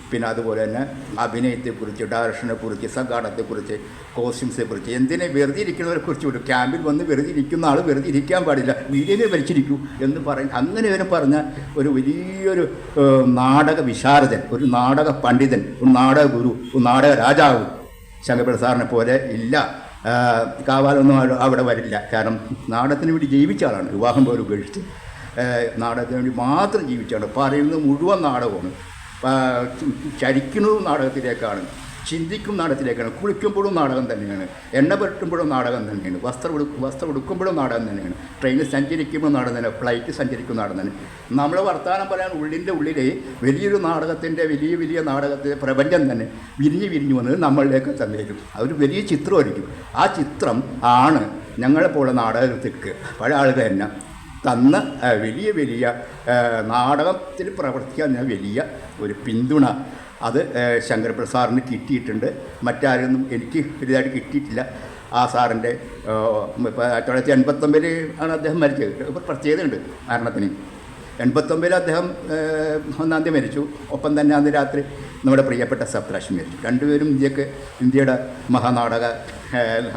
പിന്നെ അതുപോലെ തന്നെ അഭിനയത്തെക്കുറിച്ച്, ഡയറക്ഷനെക്കുറിച്ച്, സംഘാടനത്തെക്കുറിച്ച്, കോസ്റ്റ്യൂംസിനെക്കുറിച്ച്, എന്തിനെ വെറുതെ ഇരിക്കുന്നവരെക്കുറിച്ച് വിടും. ക്യാമ്പിൽ വന്ന് വെറുതെ ഇരിക്കുന്ന ആൾ വെറുതെ ഇരിക്കാൻ പാടില്ല, വീടിനെ വലിച്ചിരിക്കൂ എന്ന് പറയും. അങ്ങനെ വരെ പറഞ്ഞ ഒരു വലിയൊരു നാടക വിശാരദൻ, ഒരു നാടക പണ്ഡിതൻ, ഒരു നാടക ഗുരു, ഒരു നാടക രാജാവ് ശങ്കരപ്രസാദ് സാറിനെ പോലെ ഇല്ല. കാവാലൊന്നും അവിടെ വരില്ല. കാരണം നാടകത്തിന് വേണ്ടി ജീവിച്ച ആളാണ്. വിവാഹം പോലും ഉപേക്ഷിച്ച് നാടകത്തിന് വേണ്ടി മാത്രം ജീവിച്ചാണ്. പറയുന്നത് മുഴുവൻ നാടകമാണ്. ചരിക്കുന്നതും നാടകത്തിലേക്കാണ്, ചിന്തിക്കും നാടകത്തിലേക്കാണ്. കുളിക്കുമ്പോഴും നാടകം തന്നെയാണ്, എണ്ണ പുരട്ടുമ്പോഴും നാടകം തന്നെയാണ്, വസ്ത്രം ഉടുക്കുമ്പോഴും നാടകം തന്നെയാണ്, ട്രെയിനിൽ സഞ്ചരിക്കുമ്പോൾ നാടകം തന്നെ, ഫ്ലൈറ്റ് സഞ്ചരിക്കുന്ന നാടകം തന്നെ. നമ്മൾ വർത്തമാനം പറയാൻ ഉള്ളിൻ്റെ ഉള്ളിൽ വലിയൊരു നാടകത്തിൻ്റെ വലിയ നാടകത്തിൻ്റെ പ്രപഞ്ചം തന്നെ വിരിഞ്ഞു വന്നത് നമ്മളിലേക്ക് തന്നേരും. അതൊരു വലിയ ചിത്രമായിരിക്കും. ആ ചിത്രം ആണ് ഞങ്ങളെപ്പോലുള്ള നാടകത്തിക്ക് പഴയ ആളുകൾ തന്നെ തന്ന വലിയ നാടകത്തിൽ പ്രവർത്തിക്കാൻ വലിയ ഒരു പിന്തുണ അത് ശങ്കരപ്രസാദ് സാറിന് കിട്ടിയിട്ടുണ്ട്. മറ്റാരൊന്നും എനിക്ക് വലുതായിട്ട് കിട്ടിയിട്ടില്ല. ആ സാറിൻ്റെ 1989 ആണ് അദ്ദേഹം മരിച്ചത്. ഇപ്പോൾ പ്രത്യേകതയുണ്ട് മരണത്തിന്. 89 അദ്ദേഹം 1-ാം തീയതി മരിച്ചു. ഒപ്പം തന്നെ അന്ന് രാത്രി നമ്മുടെ പ്രിയപ്പെട്ട സപ്തരാഷ്മി മരിച്ചു. രണ്ടുപേരും ഇന്ത്യയുടെ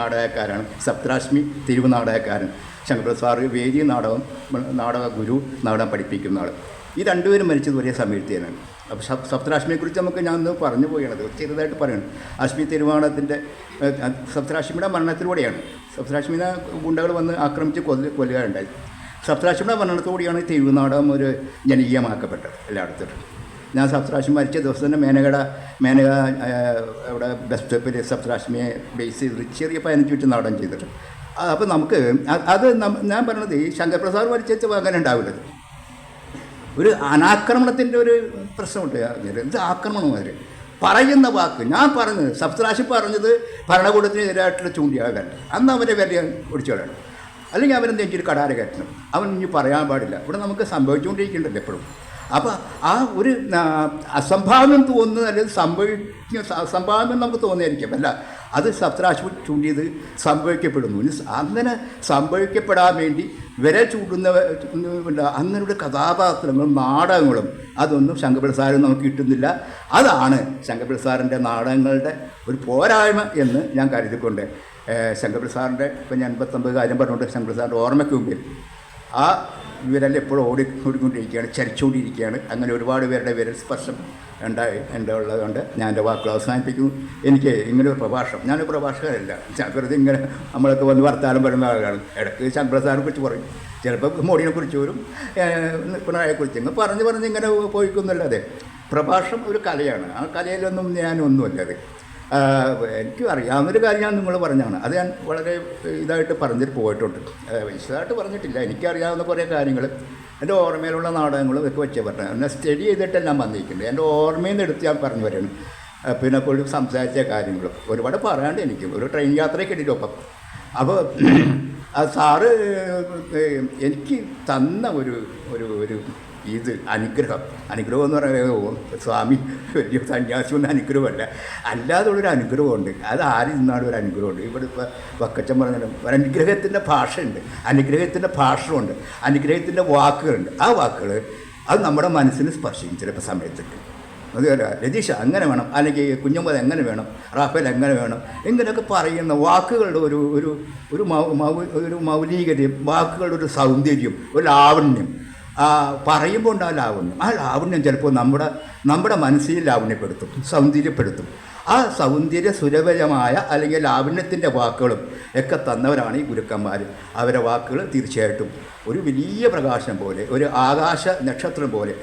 നാടകക്കാരാണ്. സപ്തരാഷ്മി തെരുവ് നാടകക്കാരൻ, ശങ്കരപ്രസാദ് സാറ് വേദി നാടക ഗുരു, നാടകം പഠിപ്പിക്കുന്ന ആൾ. ഈ രണ്ടുപേരും മരിച്ചത് ഒരേ സമയത്ത് തന്നെയാണ്. അപ്പോൾ സപ്തരാഷ്മിയെക്കുറിച്ച് നമുക്ക് ഞാൻ ഒന്ന് പറഞ്ഞു പോയത് ചെറുതായിട്ട് പറയണം. അശ്മി തിരുവാണത്തിൻ്റെ സപ്തരാഷ്മിയുടെ മരണത്തിലൂടെയാണ്, സപ്തരാഷ്മിനെ ഗുണ്ടകൾ വന്ന് ആക്രമിച്ച് കൊല്ലുകയുണ്ടായി. സപ്തരാഷ്മിയുടെ മരണത്തോടെയാണ് തിരുനാടകം ഒരു ജനകീയമാക്കപ്പെട്ടത് എല്ലായിടത്തും. ഞാൻ സപ്തരാഷ്മി മരിച്ച ദിവസം തന്നെ മേനക അവിടെ ബസ് സ്റ്റോപ്പിൽ സപ്തരാഷ്മിയെ ബേസ് ചെയ്ത് ചെറിയ 15 മിനിറ്റ് നാടകം ചെയ്തിട്ട്. അപ്പോൾ നമുക്ക് അത് ഞാൻ പറഞ്ഞത് ഈ ശങ്കരപ്രസാദ് മരിച്ച അങ്ങനെ ഉണ്ടാവില്ലത്. ഒരു അനാക്രമണത്തിൻ്റെ ഒരു പ്രശ്നമുണ്ട്. എന്ത് ആക്രമണമാര് പറയുന്ന വാക്ക് ഞാൻ പറഞ്ഞത് സബ്സ്ട്രാക്ഷൻ പറഞ്ഞത് ഭരണകൂടത്തിനെതിരായിട്ടുള്ള ചൂണ്ടിയാകല്ല, അന്ന് അവരെ വില ഒടിച്ചോളണം, അല്ലെങ്കിൽ അവരെന്ത് എനിക്കൊരു കടാര കയറ്റണം, അവൻ ഇനി പറയാൻ പാടില്ല. ഇവിടെ നമുക്ക് സംഭവിച്ചുകൊണ്ടിരിക്കുന്നുണ്ടല്ലോ എപ്പോഴും. അപ്പോൾ ആ ഒരു അസംഭാവ്യം തോന്നുന്നത് അല്ലെങ്കിൽ അസംഭാവ്യം നമുക്ക് തോന്നിയായിരിക്കും, അല്ല അത് സബ്സ്ട്രാക്ഷൻ ചൂണ്ടിയത് സംഭവിക്കപ്പെടുന്നു. അങ്ങനെ സംഭവിക്കപ്പെടാൻ വേണ്ടി വിരൽ ചൂണ്ടുന്ന അങ്ങനെയുള്ള കഥാപാത്രങ്ങളും നാടകങ്ങളും അതൊന്നും ശങ്കരപിള്ള സാറിന് നമുക്ക് കിട്ടുന്നില്ല. അതാണ് ശങ്കരപിള്ള സാറിൻ്റെ നാടകങ്ങളുടെ ഒരു പോരായ്മ എന്ന് ഞാൻ കരുതിക്കൊണ്ട് ശങ്കരപിള്ള സാറിൻ്റെ ഇപ്പം ഞാൻ 89 കാര്യം പറഞ്ഞുകൊണ്ട് ശങ്കരപിള്ള സാറിൻ്റെ ഓർമ്മയ്ക്ക് മുമ്പിൽ ആ വിരൽ എപ്പോഴും ഓടിക്കൊണ്ടിരിക്കുകയാണ്, ചരിച്ചുകൊണ്ടിരിക്കുകയാണ്. അങ്ങനെ ഒരുപാട് പേരുടെ വിരൽ സ്പർശം ഉള്ളതുകൊണ്ട് ഞാൻ എൻ്റെ വാക്കുകൾ അവസാനിപ്പിക്കുന്നു. എനിക്ക് ഇങ്ങനൊരു പ്രഭാഷണം, ഞാനൊരു പ്രഭാഷകരല്ല, വെറുതെ ഇങ്ങനെ നമ്മളൊക്കെ വന്ന് വർത്താനം പറയുന്ന ആളുകളാണ്. ഇടയ്ക്ക് ശങ്കരപിള്ള സാറിനെ കുറിച്ച് പറയും, ചിലപ്പോൾ മോഡിനെ കുറിച്ച് വരും, പിണറായിയെക്കുറിച്ച് ഇങ്ങനെ പറഞ്ഞ് ഇങ്ങനെ പോയിക്കൊന്നുമല്ലാതെ പ്രഭാഷണം ഒരു കലയാണ്. ആ കലയിലൊന്നും ഞാനൊന്നുമല്ലത്. എനിക്ക് അറിയാവുന്നൊരു കാര്യം ഞാൻ നിങ്ങൾ പറഞ്ഞാണ്, അത് ഞാൻ വളരെ ഇതായിട്ട് പറഞ്ഞിട്ട് പോയിട്ടുണ്ട്, വിശദമായിട്ട് പറഞ്ഞിട്ടില്ല. എനിക്കറിയാവുന്ന കുറേ കാര്യങ്ങൾ എൻ്റെ ഓർമ്മയിലുള്ള നാടകങ്ങളും ഒക്കെ വെച്ച് പറഞ്ഞു, എന്നെ സ്റ്റഡി ചെയ്തിട്ടെല്ലാം വന്നിരിക്കുന്നത് എൻ്റെ ഓർമ്മയിൽ നിന്ന് എടുത്ത് ഞാൻ പറഞ്ഞു വരികയാണ്. പിന്നെ പോലും സംസാരിച്ച കാര്യങ്ങളും ഒരുപാട് പറയാണ്ട് എനിക്ക് ഒരു ട്രെയിൻ യാത്രയൊക്കെ ഇട്ടിട്ടൊപ്പം. അപ്പോൾ സാറ് എനിക്ക് തന്ന ഒരു ഒരു ഒരു ഇത് അനുഗ്രഹം എന്ന് പറയുമ്പോൾ സ്വാമി വലിയ സന്യാസി ഒന്നും അനുഗ്രഹമല്ല, അല്ലാതുള്ളൊരു അനുഗ്രഹമുണ്ട്. അത് ആരും നിന്നാണ് ഒരു അനുഗ്രഹമുണ്ട്. ഇവിടെ ഇപ്പോൾ വക്കച്ചൻ പറഞ്ഞാലും ഒരു അനുഗ്രഹത്തിൻ്റെ ഭാഷയുണ്ട്, അനുഗ്രഹത്തിൻ്റെ ഭാഷമുണ്ട്, അനുഗ്രഹത്തിൻ്റെ വാക്കുകളുണ്ട്. ആ വാക്കുകൾ അത് നമ്മുടെ മനസ്സിന് സ്പർശിക്കും ചിലപ്പോൾ സമയത്തൊക്കെ. അതുപോലെ രതീഷ അങ്ങനെ വേണം, അല്ലെങ്കിൽ കുഞ്ഞമ്മദ് എങ്ങനെ വേണം, റാഫേൽ എങ്ങനെ വേണം, ഇങ്ങനെയൊക്കെ പറയുന്ന വാക്കുകളുടെ ഒരു ഒരു ഒരു മൗലികതയും വാക്കുകളുടെ ഒരു സൗന്ദര്യം, ഒരു ലാവണ്യം പറയുമ്പോൾ ഉണ്ടാകും ലാവണ്യം. ആ ലാവണ്യം ചിലപ്പോൾ നമ്മുടെ മനസ്സിനെ ലാവണ്യപ്പെടുത്തും, സൗന്ദര്യപ്പെടുത്തും. ആ സൗന്ദര്യ സുരഭരമായ അല്ലെങ്കിൽ ലാവണ്യത്തിൻ്റെ വാക്കുകളും ഒക്കെ തന്നവരാണ് ഈ ഗുരുക്കന്മാർ. അവരുടെ വാക്കുകൾ തീർച്ചയായിട്ടും ഒരു വലിയ പ്രകാശം പോലെ, ഒരു ആകാശ നക്ഷത്രം പോലെ,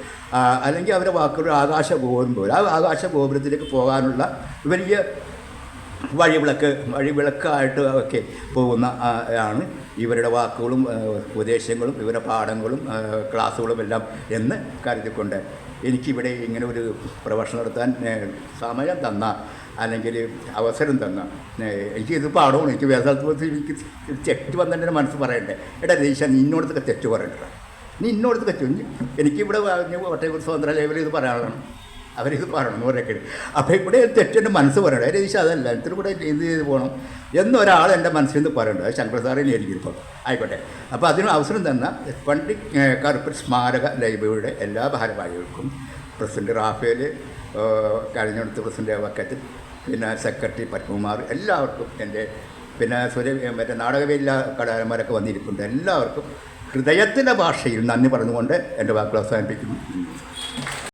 അല്ലെങ്കിൽ അവരുടെ വാക്കുകൾ ആകാശ ഗോപുരം പോലെ, ആ ആകാശ ഗോപുരത്തിലേക്ക് പോകാനുള്ള വലിയ വഴിവിളക്കായിട്ട് ഒക്കെ പോകുന്ന ആണ് ഇവരുടെ വാക്കുകളും ഉപദേശങ്ങളും ഇവരുടെ പാഠങ്ങളും ക്ലാസ്സുകളും എല്ലാം എന്ന് കരുതിക്കൊണ്ട് എനിക്കിവിടെ ഇങ്ങനെ ഒരു പ്രഭാഷണം നടത്താൻ സമയം തന്ന, അല്ലെങ്കിൽ അവസരം തന്ന, എനിക്കിത് പാഠമാണ്. എനിക്ക് വേദാന്തത്തിൽ എനിക്ക് തെറ്റ് വന്നെൻ്റെ മനസ്സ് പറയണ്ടേ, എടാ രതീശ നീ ഇന്നോടത്തൊക്കെ തെറ്റ് പറയണ്ട, നീ ഇന്നോടത്ത് തെറ്റ്, എനിക്കിവിടെ വട്ടയക്കുറി സ്വതന്ത്ര ലേവലിൽ ഇത് പറയാനുള്ളതാണ്, അവരിത് പറയണം എന്ന് പറയൊക്കെ. അപ്പോൾ ഇവിടെ തെറ്റെൻ്റെ മനസ്സ് പറയണം, രതീശ അതല്ല ഇത്തിരി കൂടെ ഇത് ചെയ്ത് പോകണം എന്നൊരാൾ എൻ്റെ മനസ്സിൽ നിന്ന് പറയണ്ട. അത് ശങ്കര സാറിനെ ആയിരിക്കും ഇപ്പോൾ, ആയിക്കോട്ടെ. അപ്പോൾ അതിന് അവസരം തന്ന പണ്ഡിറ്റ് കറുപ്പൻ സ്മാരക ലൈബ്രറിയുടെ എല്ലാ ഭാരവാഹികൾക്കും, പ്രസിഡന്റ് റാഫേൽ, കഴിഞ്ഞെടുത്ത് പ്രസിഡന്റ് വക്കറ്റ്, പിന്നെ സെക്രട്ടറി പത്മകുമാർ, എല്ലാവർക്കും എൻ്റെ, പിന്നെ മറ്റേ നാടകവേല കലാകാരന്മാരൊക്കെ വന്നിരിപ്പുണ്ട്, എല്ലാവർക്കും ഹൃദയത്തിൻ്റെ ഭാഷയിൽ നന്ദി പറഞ്ഞുകൊണ്ട് എൻ്റെ വാക്കുകൾ അവസാനിപ്പിക്കുന്നു.